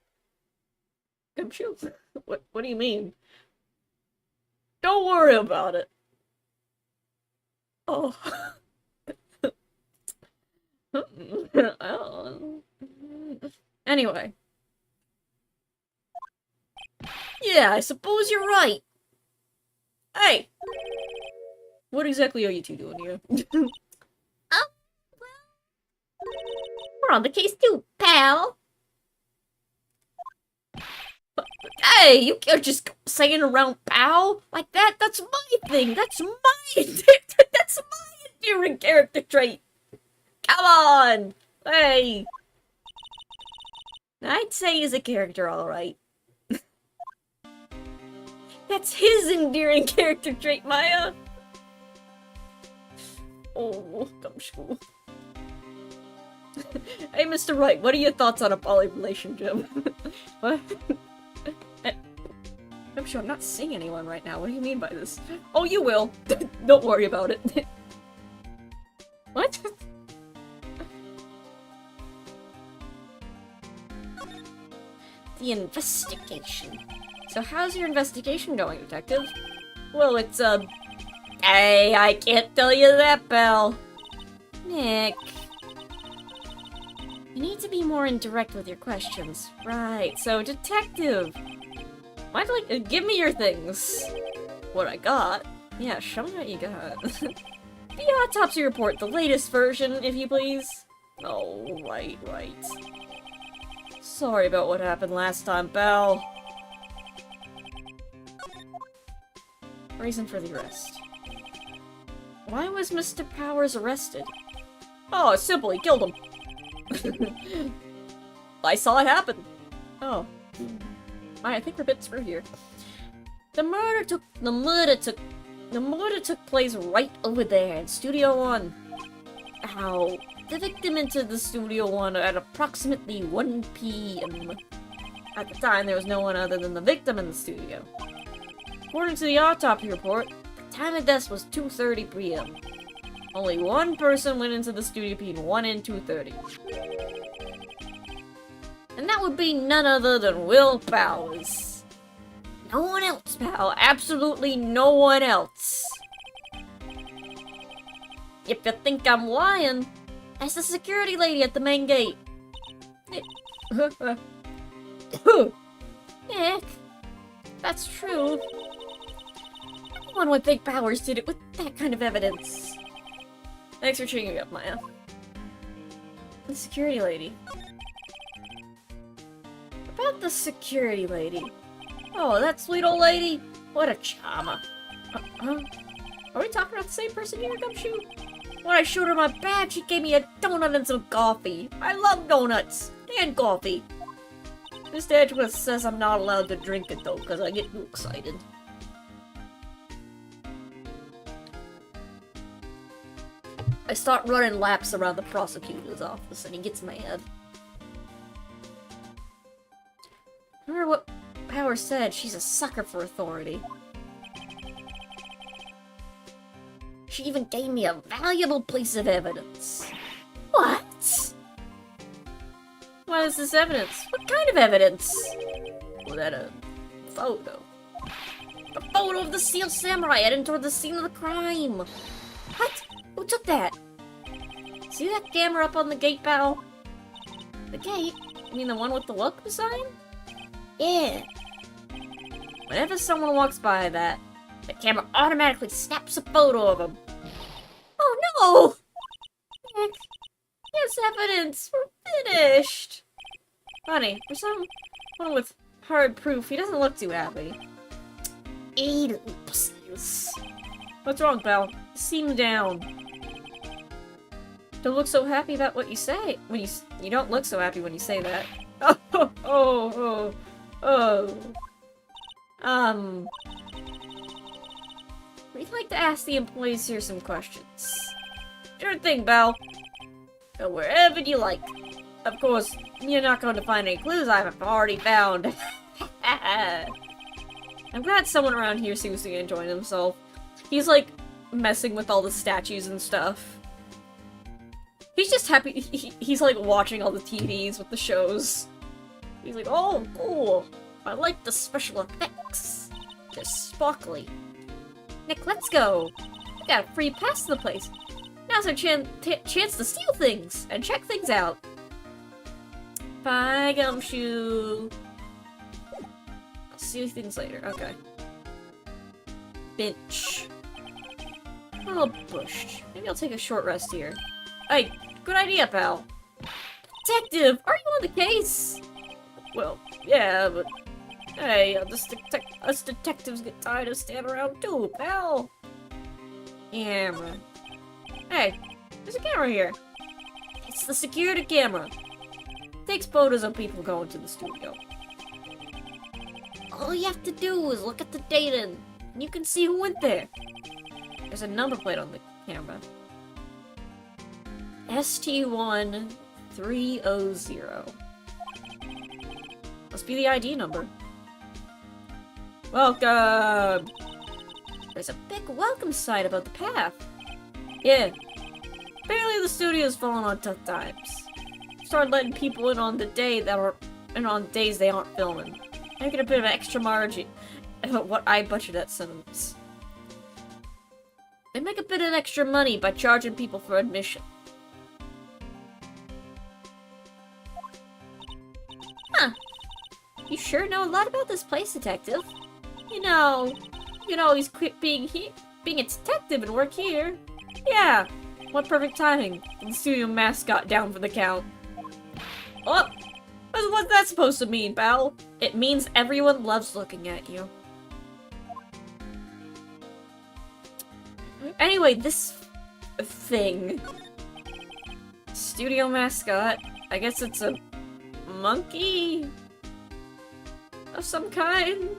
Gumshoe? What do you mean? Don't worry about it. Oh. Anyway. Yeah, I suppose you're right. Hey! What exactly are you two doing here? Oh, well, we're on the case too, pal. Hey, you can't just go saying around pal like that. That's my thing. That's my that's my endearing character trait. Come on! Hey! I'd say he's a character, alright. That's his endearing character trait, Maya! Oh, Gumshoe. Hey, Mr. Wright, what are your thoughts on a poly relationship? What? I'm sure I'm not seeing anyone right now. What do you mean by this? Oh, you will! Don't worry about it. What? The investigation. So how's your investigation going, Detective? Well, it's, Hey, I can't tell you that, pal. Nick. You need to be more indirect with your questions. Right, so, Detective. Why'd give me your things. What I got? Yeah, show me what you got. The autopsy report, the latest version, if you please. Oh, right. Sorry about what happened last time, pal. Reason for the arrest. Why was Mr. Powers arrested? Oh, it's simple, he killed him. I saw it happen. Oh. I think we're a bit screwed here. The murder took place right over there in Studio 1. Ow. The victim entered the Studio 1 at approximately 1 p.m. At the time, there was no one other than the victim in the studio. According to the autopsy report, the time of death was 2:30 p.m. Only one person went into the studio between 1 and 2:30. And that would be none other than Will Powers. No one else, pal. Absolutely no one else. If you think I'm lying, ask the security lady at the main gate. Nick, that's true. Anyone with big powers did it with that kind of evidence. Thanks for cheering me up, Maya. The security lady. About the security lady. Oh, that sweet old lady? What a charmer. Huh? Are we talking about the same person here, Gumshoe? When I showed her my badge, she gave me a donut and some coffee. I love donuts and coffee. This badge says I'm not allowed to drink it though, because I get too excited. I start running laps around the prosecutor's office and he gets mad. Remember what Power said, she's a sucker for authority. She even gave me a valuable piece of evidence. What? What is this evidence? What kind of evidence? Was that a photo? A photo of the Steel Samurai heading toward the scene of the crime. What? Who took that? See that camera up on the gate, pal? The gate? You mean the one with the welcome sign? Yeah. Whenever someone walks by that, the camera automatically snaps a photo of them. Oh no! Nick, yes, evidence. We're finished. Funny, for someone with hard proof, he doesn't look too happy. 8 oopsies. What's wrong, pal? You seem down. Don't look so happy about what you say. You don't look so happy when you say that. Oh. We'd like to ask the employees here some questions. Sure thing, Belle. Go wherever you like. Of course, you're not going to find any clues I've already found. I'm glad someone around here seems to be enjoying himself. He's like messing with all the statues and stuff. He's just happy. He's like watching all the TVs with the shows. He's like, oh, cool. I like the special effects. They're sparkly. Nick, let's go. I got a free pass to the place. Now's our chance to steal things and check things out. Bye, Gumshoe. I'll see things later. Okay. Bench. A little bush. Maybe I'll take a short rest here. Hey, good idea, pal. Detective, are you on the case? Well, yeah, but hey, us detectives get tired of standing around too, pal. Camera. Hey, there's a camera here. It's the security camera. Takes photos of people going to the studio. All you have to do is look at the data and you can see who went there. There's a number plate on the camera. ST1300. Must be the ID number. Welcome! There's a big welcome sign about the path. Yeah. Apparently the studio's fallen on tough times. Started letting people in on the day that are on days they aren't filming. Making a bit of extra margin. What I butchered that sentence. They make a bit of extra money by charging people for admission. Huh. You sure know a lot about this place, detective. You know, you'd always quit being a detective and work here. Yeah. What perfect timing. The studio mascot down for the count. Oh! What's that supposed to mean, pal? It means everyone loves looking at you. Anyway, this thing. Studio mascot. I guess it's a monkey of some kind.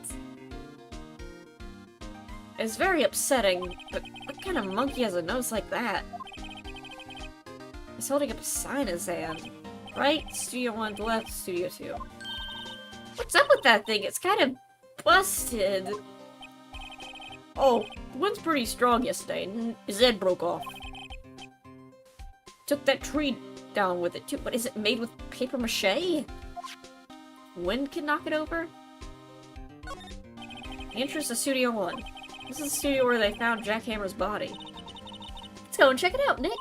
It's very upsetting, but what kind of monkey has a nose like that? He's holding up a sign in his hand. Right? Studio 1 to left, Studio 2. What's up with that thing? It's kind of busted. Oh, the wind's pretty strong yesterday, and his head broke off. Took that tree down with it too, but is it made with paper mache? Wind can knock it over? The entrance to Studio 1. This is the studio where they found Jackhammer's body. Let's go and check it out, Nick.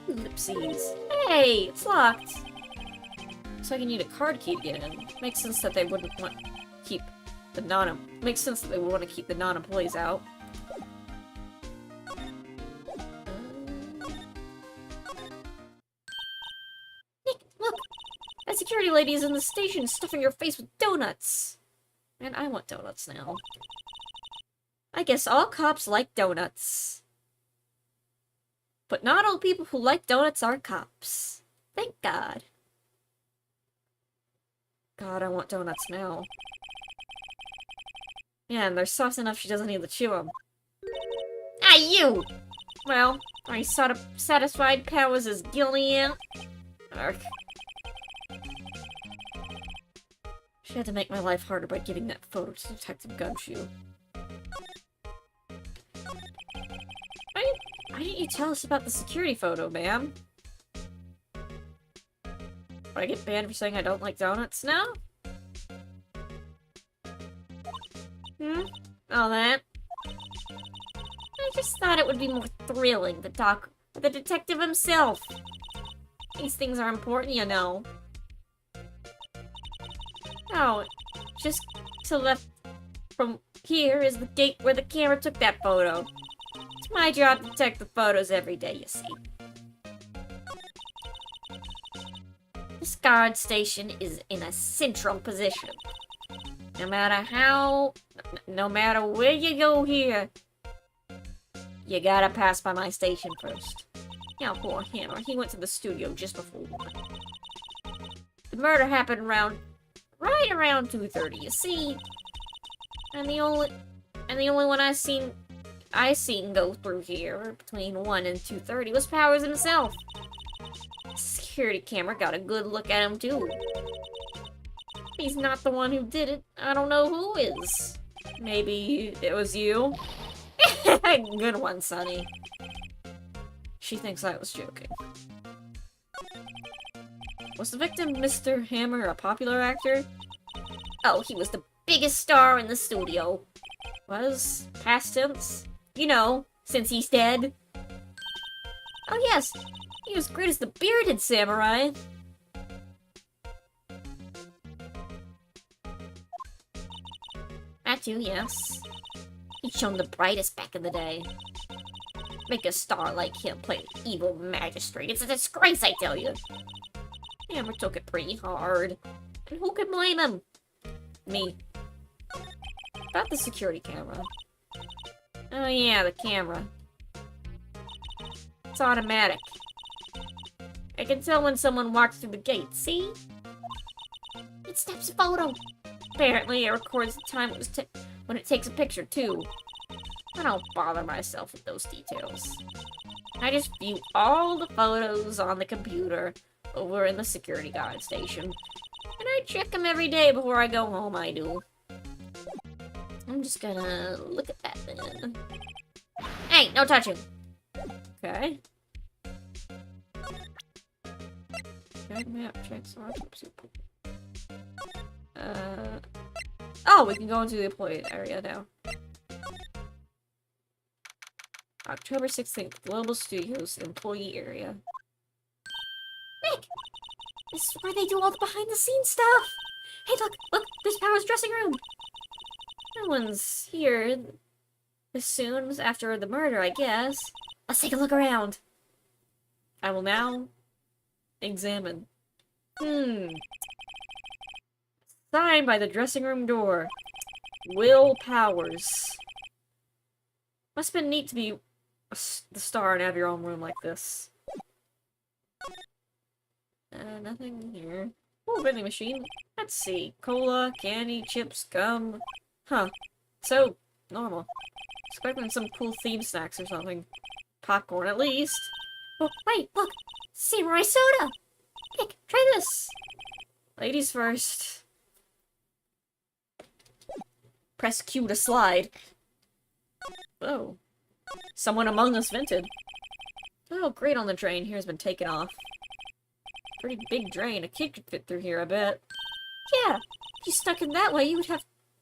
Ellipses. Hey, it's locked. Looks like you need a card key to get in. Makes sense that they wouldn't want to keep the Makes sense that they would want to keep the non-employees out. Nick, look! That security lady is in the station stuffing her face with donuts! Man, I want donuts now. I guess all cops like donuts. But not all people who like donuts are cops. Thank God. God, I want donuts now. Yeah, and they're soft enough she doesn't need to chew them. Ah, you! Well, are you sort of satisfied Powers is guilty yet? Ark. She had to make my life harder by giving that photo to Detective Gumshoe. Why didn't you tell us about the security photo, ma'am? Would I get banned for saying I don't like donuts now? All that? I just thought it would be more thrilling to talk with the detective himself. These things are important, you know. Oh, just to the left from here is the gate where the camera took that photo. It's my job to check the photos every day, you see. This guard station is in a central position. No matter where you go here, You gotta pass by my station first. Now, poor Hammer. He went to the studio just before 1. The murder happened right around 2:30, you see? And the only one I seen go through here between 1 and 2:30 was Powers himself. The security camera got a good look at him, too. He's not the one who did it. I don't know who is. Maybe it was you? Good one, Sonny. She thinks I was joking. Was the victim Mr. Hammer a popular actor? Oh, he was the biggest star in the studio. Was? Past tense? You know, since he's dead. Oh yes, he was great as the bearded samurai. That too, yes. He shone the brightest back in the day. Make a star like him play an evil magistrate. It's a disgrace, I tell you. Hammer took it pretty hard. And who could blame him? Me. About the security camera. Oh yeah, the camera. It's automatic. I can tell when someone walks through the gate, see? It snaps a photo. Apparently, it records the time when it takes a picture, too. I don't bother myself with those details. I just view all the photos on the computer over in the security guard station. And I check them every day before I go home, I do. I'm just gonna look at that then. Hey, no touching! Okay. Check map, check oh, we can go into the employee area now. October 16th, Global Studios employee area. Nick! This is where they do all the behind-the-scenes stuff! Hey, look! There's Power's dressing room! No one's here as soon as after the murder, I guess. Let's take a look around. I will now examine. Signed by the dressing room door. Will Powers. Must have been neat to be the star and have your own room like this. Nothing here. Oh, vending machine. Let's see. Cola, candy, chips, gum. Huh. So, normal. Expecting some cool theme snacks or something. Popcorn, at least. Oh, wait, look! Samurai soda! Nick, try this! Ladies first. Press Q to slide. Oh. Someone among us vented. Oh, great on the drain here has been taken off. Pretty big drain. A kid could fit through here, I bet. Yeah, if you stuck in that way, you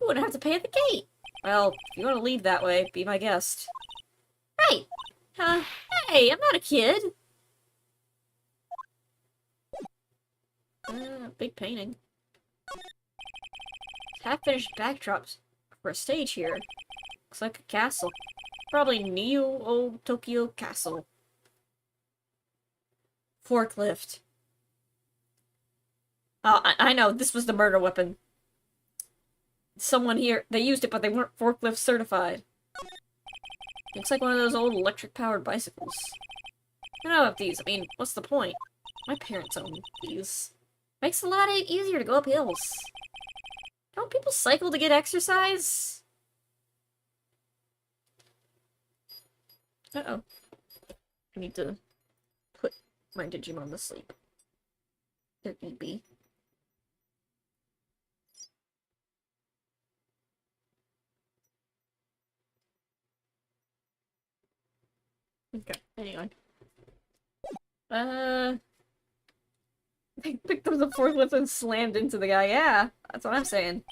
wouldn't have to pay at the gate. Well, if you want to leave that way, be my guest. Right. Hey, I'm not a kid. Big painting. Half-finished backdrops for a stage here. Looks like a castle. Probably Neo Old Tokyo Castle. Forklift. Oh, I know, this was the murder weapon. Someone here, they used it, but they weren't forklift certified. Looks like one of those old electric-powered bicycles. I know of these. I mean, what's the point? My parents own these. Makes it a lot easier to go up hills. Don't people cycle to get exercise? Uh-oh. I need to put my Digimon to sleep. If need be. Okay, anyway. They picked up the forklift and slammed into the guy. Yeah, that's what I'm saying.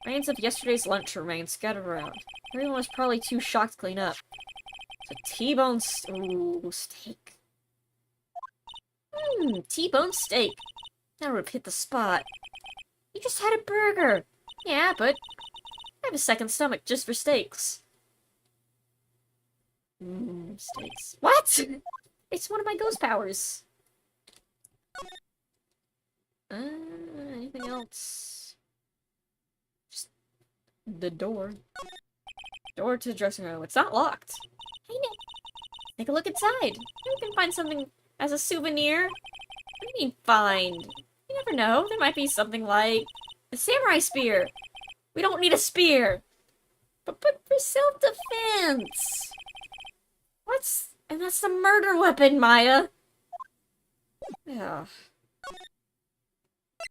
Remains of yesterday's lunch remains scattered around. Everyone was probably too shocked to clean up. It's a T-bone steak. T-bone steak. That would have hit the spot. You just had a burger. Yeah, but I have a second stomach just for steaks. Steaks. What? It's one of my ghost powers. Anything else? Just the door. Door to the dressing room. It's not locked. Hey, Nick. Take a look inside. Maybe we can find something as a souvenir. What do you mean, find? You never know. There might be something like a samurai spear. We don't need a spear. But for self-defense. And that's the murder weapon, Maya. Yeah.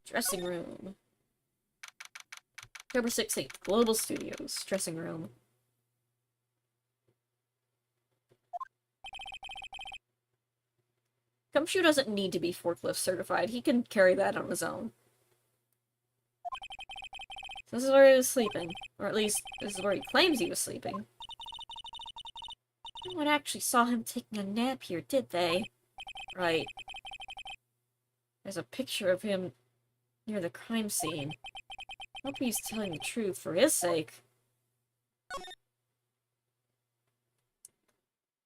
Dressing room. October 16th. Global Studios. Dressing room. Gumshoe doesn't need to be forklift certified. He can carry that on his own. So this is where he was sleeping. Or at least, this is where he claims he was sleeping. No one actually saw him taking a nap here, did they? Right. There's a picture of him near the crime scene. Hope he's telling the truth for his sake.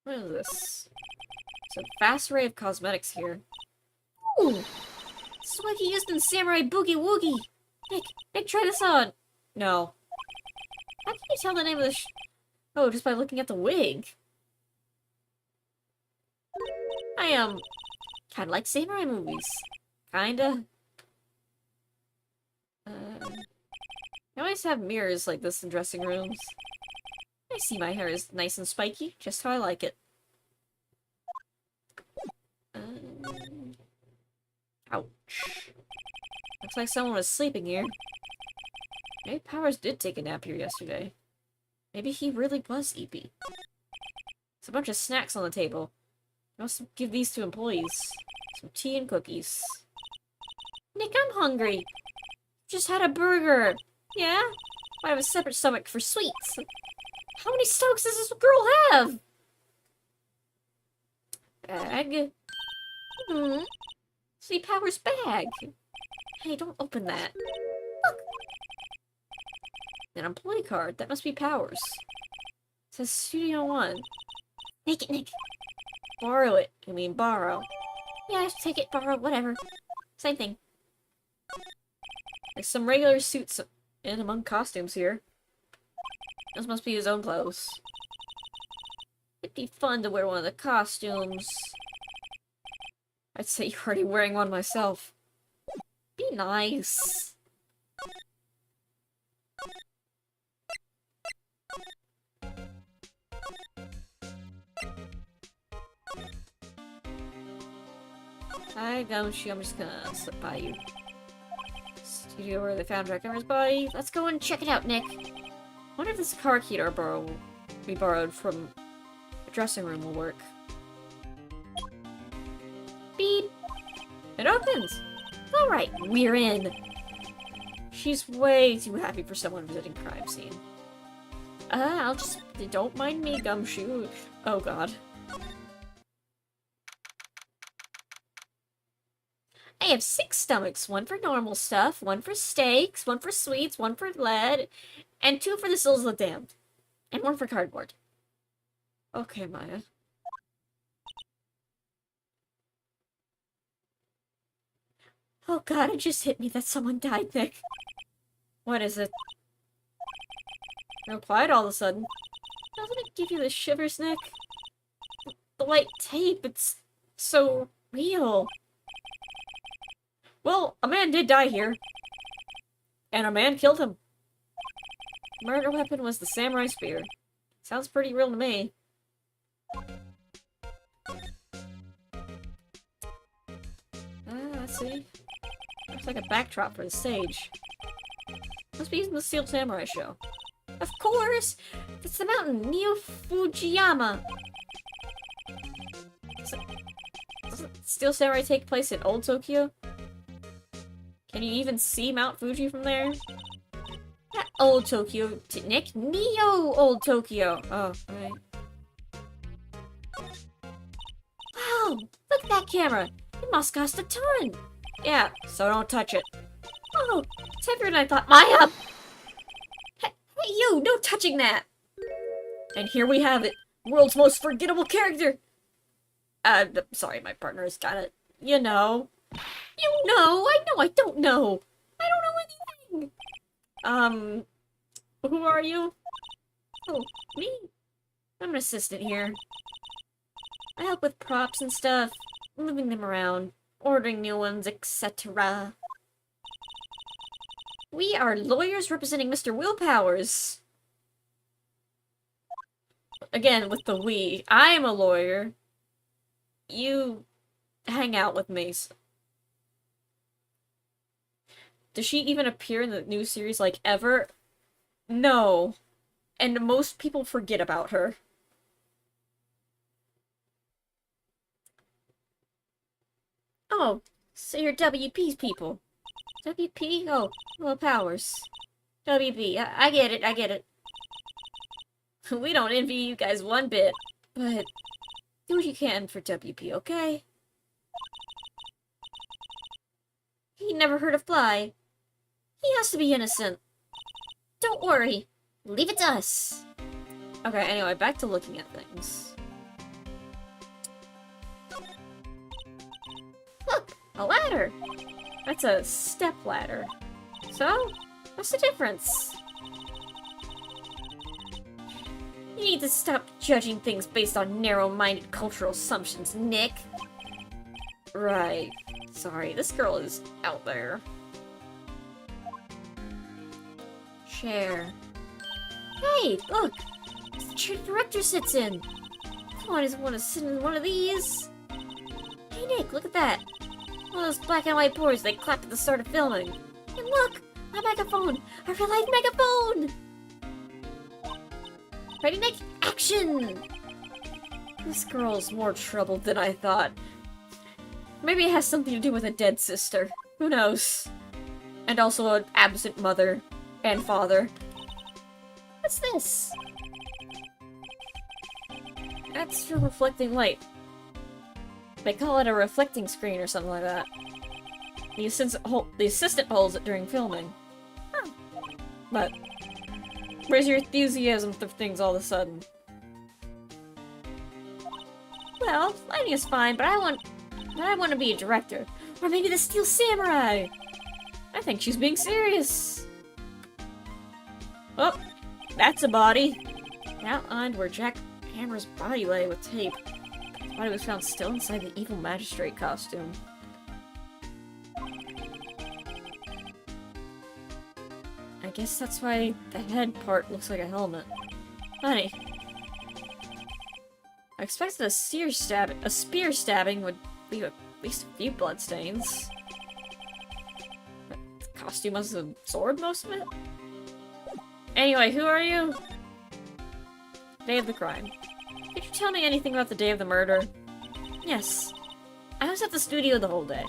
What is this? There's a vast array of cosmetics here. Ooh! This is what he used in Samurai Boogie Woogie! Nick, try this on! No. How can you tell the name of the Oh, just by looking at the wig. I, kinda like samurai movies. Kinda. I always have mirrors like this in dressing rooms. I see my hair is nice and spiky, just how I like it. Ouch. Looks like someone was sleeping here. Maybe Powers did take a nap here yesterday. Maybe he really was eepy. There's a bunch of snacks on the table. I must give these to employees. Some tea and cookies. Nick, I'm hungry. Just had a burger. Yeah? I have a separate stomach for sweets. How many stomachs does this girl have? Bag. See Powers' bag. Hey, don't open that. Look. An employee card. That must be Powers. It says Studio One. Take it, Nick. Borrow it. I mean, borrow. Yeah, take it, borrow, whatever. Same thing. There's some regular suits in among costumes here. Those must be his own clothes. It'd be fun to wear one of the costumes. I'd say you're already wearing one myself. Be nice. Hi, Gumshoe. I'm just gonna slip by you. Studio where they found Dragon's body. Let's go and check it out, Nick. I wonder if this car key we borrowed from the dressing room will work. Beep! It opens! Alright, we're in! She's way too happy for someone visiting crime scene. I'll just... Don't mind me, Gumshoe. Oh god. I have 6 stomachs. 1 for normal stuff, 1 for steaks, 1 for sweets, 1 for lead, and 2 for the souls of the damned. And 1 for cardboard. Okay, Maya. Oh god, it just hit me that someone died, Nick. What is it? Real quiet all of a sudden. Doesn't it give you the shivers, Nick? The white tape, it's so real. Well, a man did die here. And a man killed him. Murder weapon was the samurai spear. Sounds pretty real to me. Let's see. Looks like a backdrop for the stage. Must be using the Steel Samurai show. Of course! It's the mountain, Neo Fujiyama! Doesn't Steel Samurai take place in Old Tokyo? Can you even see Mount Fuji from there? Not Old Tokyo, Nick. Neo Old Tokyo! Oh, right. Wow! Look at that camera! It must cost a ton! Yeah, so don't touch it. Oh, it's heavier than I thought. Maya! Hey, you! No touching that! And here we have it. World's most forgettable character! Sorry, my partner has got it. You know. You know! I know I don't know! I don't know anything! Who are you? Oh, me? I'm an assistant here. I help with props and stuff, moving them around, ordering new ones, etc. We are lawyers representing Mr. Willpowers. Again, with the we. I am a lawyer. You hang out with me. Does she even appear in the new series, like, ever? No. And most people forget about her. Oh, so you're WP's people. WP? Oh, well, Powers. WP. I get it, I get it. We don't envy you guys one bit, but do what you can for WP, okay? He never heard of Fly. He has to be innocent. Don't worry. Leave it to us. Okay, anyway, back to looking at things. Look! A ladder! That's a step ladder. So, what's the difference? You need to stop judging things based on narrow-minded cultural assumptions, Nick. Right. Sorry, this girl is out there. Chair. Hey, look! It's the chair the director sits in. Come on, doesn't want to sit in one of these. Hey, Nick, look at that. One of those black and white boards they clapped at the start of filming. And look! A megaphone! A real-life megaphone! Ready, Nick? Action! This girl's more troubled than I thought. Maybe it has something to do with a dead sister. Who knows? And also an absent mother and father. What's this? That's for reflecting light. They call it a reflecting screen or something like that. The assistant holds it during filming. Huh. But where's your enthusiasm for things all of a sudden? Well, lighting is fine, but I want to be a director. Or maybe the Steel Samurai! I think she's being serious. Oh, that's a body. Outlined where Jack Hammer's body lay with tape. His body was found still inside the evil magistrate costume. I guess that's why the head part looks like a helmet. Honey. I expected a spear stabbing would leave at least a few bloodstains. But the costume must have absorbed most of it? Anyway, who are you? Day of the crime. Could you tell me anything about the day of the murder? Yes. I was at the studio the whole day.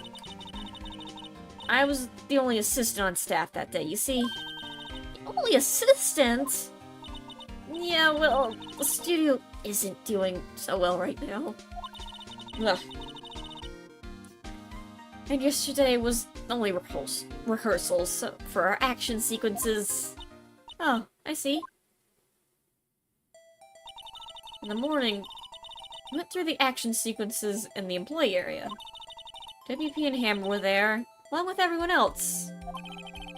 I was the only assistant on staff that day, you see. The only assistant? Yeah, well, the studio isn't doing so well right now. Ugh. And yesterday was only rehearsals for our action sequences. Oh, I see. In the morning, we went through the action sequences in the employee area. WP and Hammer were there, along with everyone else.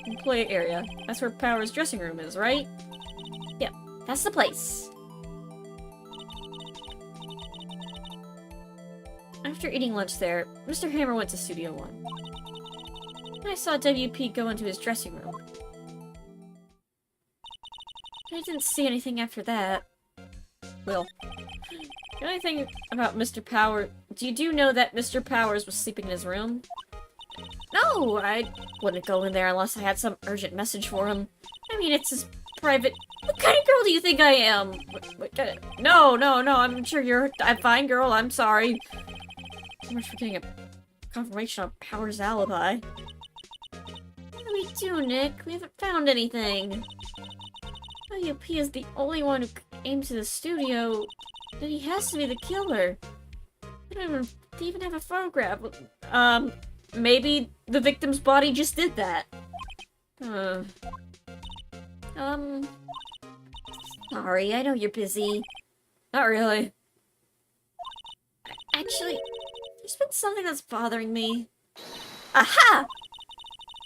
Employee area. That's where Power's dressing room is, right? Yep, that's the place. After eating lunch there, Mr. Hammer went to Studio 1. I saw WP go into his dressing room. I didn't see anything after that. Well, the only thing about Mr. Power... Do you know that Mr. Powers was sleeping in his room? No, I wouldn't go in there unless I had some urgent message for him. I mean, it's his private... What kind of girl do you think I am? No, I'm sure you're a fine girl, I'm sorry. So much for getting a confirmation on Power's alibi. What do we do, Nick? We haven't found anything. WP is the only one who came to the studio. Then he has to be the killer. They even have a photograph. Maybe the victim's body just did that. Sorry, I know you're busy. Not really. Actually, there's been something that's bothering me. Aha!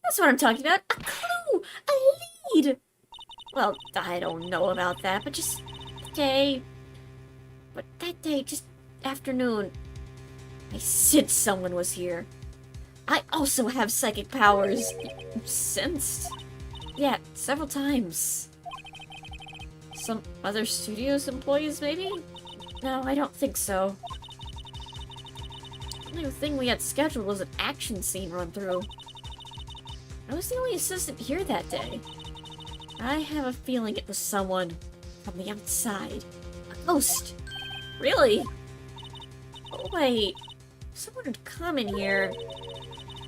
That's what I'm talking about. A clue! A lead! Well, I don't know about that, but just... That day, just afternoon. I sensed someone was here. I also have psychic powers. You sensed? Yeah, several times. Some other studios employees, maybe? No, I don't think so. The only thing we had scheduled was an action scene run-through. I was the only assistant here that day. I have a feeling it was someone from the outside. A ghost. Really? Oh, wait. Someone had come in here.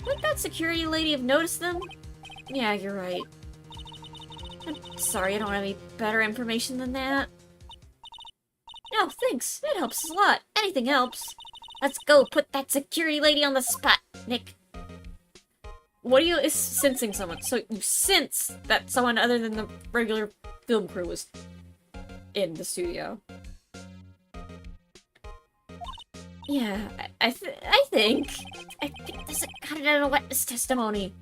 Wouldn't that security lady have noticed them? Yeah, you're right. I'm sorry, I don't have any better information than that. No, thanks. It helps us a lot. Anything helps. Let's go put that security lady on the spot, Nick. What are you sensing someone? So you sense that someone other than the regular film crew was in the studio. Yeah, I think this got it out of witness testimony.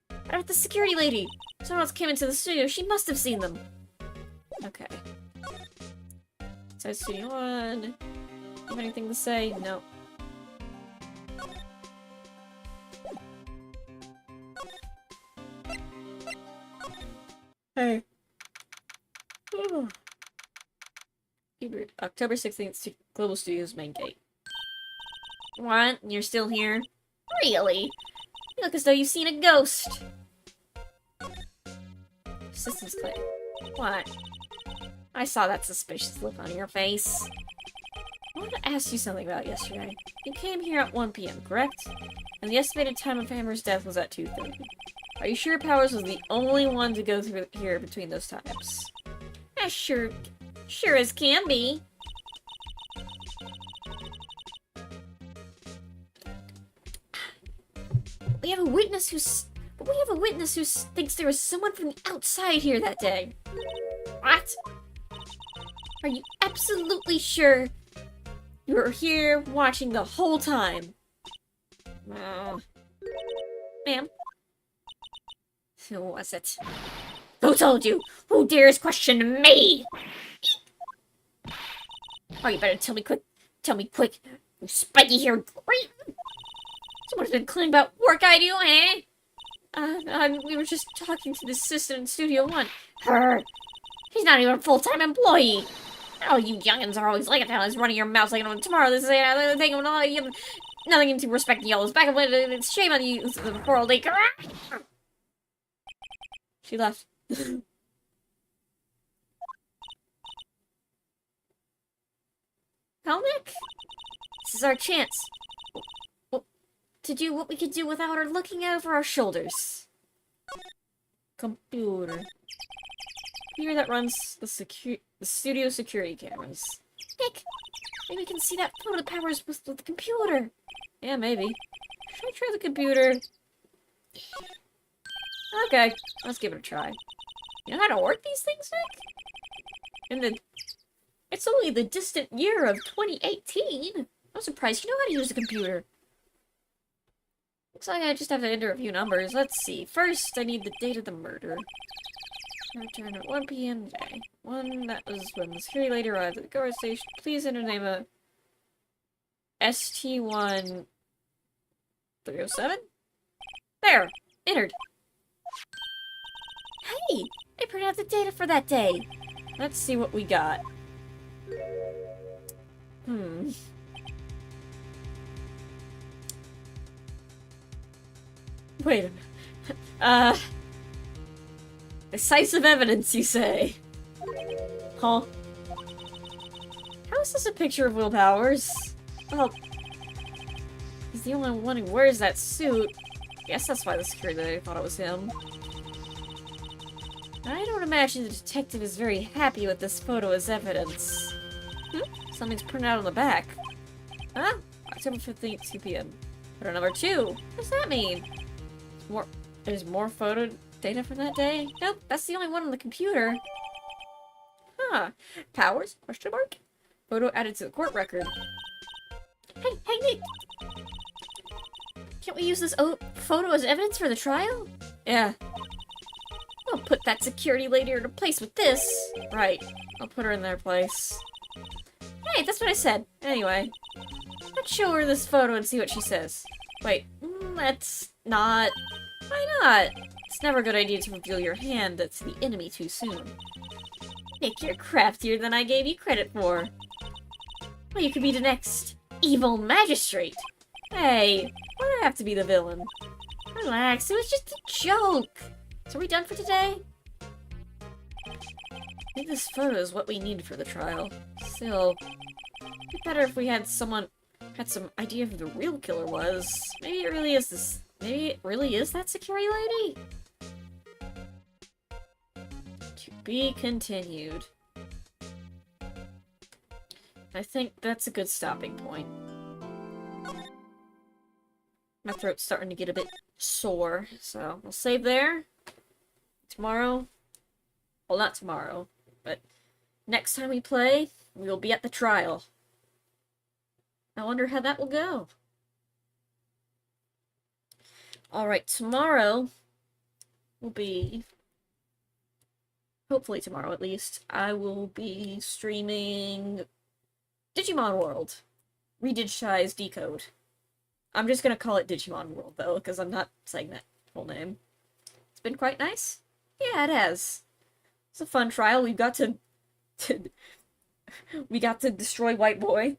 What about the security lady? Someone else came into the studio. She must have seen them. Okay. So Studio 1. Have anything to say? No. Hey. Ooh. October 16th, Global Studios main gate. What? You're still here? Really? You look as though you've seen a ghost. Assistant's claim. What? I saw that suspicious look on your face. I wanted to ask you something about yesterday. You came here at 1 p.m., correct? And the estimated time of Hammer's death was at 2:30. Are you sure Powers was the only one to go through here between those times? Yeah, sure as can be. We have a witness who thinks there was someone from the outside here that day. What? Are you absolutely sure you were here watching the whole time? Ma'am? Who was it? Who told you? Who dares question me? Oh, you better tell me quick. Tell me quick. You spiky haired creep. Someone's been claiming about work I do, eh? We were just talking to the assistant in Studio 1. Her. She's not even a full-time employee. Oh, you youngins are always like it. It's running your mouths like tomorrow. This is a thing. Nothing to respect yellows. Back of it's shame on you, the world. She left. Helmick? This is our chance. To do what we could do without her looking over our shoulders. Computer. Computer that runs the studio security cameras. Nick, maybe we can see that photo of Powers with the computer. Yeah, maybe. Should I try the computer? Okay, let's give it a try. You know how to work these things, Nick? It's only the distant year of 2018. I'm surprised you know how to use a computer. Looks like I just have to enter a few numbers. Let's see. First, I need the date of the murder. Return at 1 p.m. today. That was when the security lady arrived at the guard station. Please enter the name of ST1 307? There! Entered! Hey! I printed out the data for that day! Let's see what we got. Wait a minute. Decisive evidence, you say? Huh? How is this a picture of Will Powers? Well, he's the only one who wears that suit. Guess that's why the security lady thought it was him. I don't imagine the detective is very happy with this photo as evidence. Something's printed out on the back. Huh? October 15th, 2 p.m. Photo number 2. What does that mean? There's more photo data from that day? Nope, that's the only one on the computer. Huh. Powers? Question mark? Photo added to the court record. Hey, Nick! Can't we use this photo as evidence for the trial? Yeah. I'll put that security lady in her place with this. Right. I'll put her in their place. Hey, that's what I said. Anyway, let's show her this photo and see what she says. Wait, let's not. Why not? It's never a good idea to reveal your hand to the enemy too soon. Nick, you're craftier than I gave you credit for. Well, you could be the next evil magistrate. Hey, why do I have to be the villain? Relax, it was just a joke. So are we done for today? I think this photo is what we need for the trial. Still, it'd be better if we had someone had some idea of who the real killer was. Maybe it really is this. Maybe it really is that security lady? To be continued. I think that's a good stopping point. My throat's starting to get a bit sore, so we'll save there. Tomorrow, well, not tomorrow, but next time we play, we will be at the trial. I wonder how that will go. Alright, tomorrow will be, hopefully tomorrow at least, I will be streaming Digimon World. Redigitize Decode. I'm just gonna call it Digimon World, though, because I'm not saying that full name. It's been quite nice. Yeah, it has. It's a fun trial. We got to we got to destroy White Boy.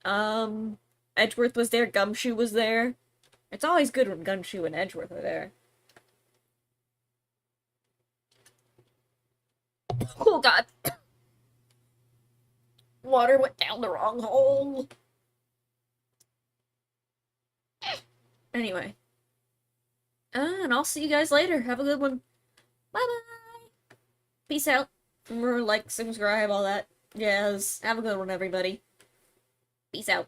Edgeworth was there, Gumshoe was there. It's always good when Gumshoe and Edgeworth are there. Oh god. Water went down the wrong hole. Anyway. And I'll see you guys later. Have a good one. Bye-bye. Peace out. Remember, like, subscribe, all that. Yes. Have a good one, everybody. Peace out.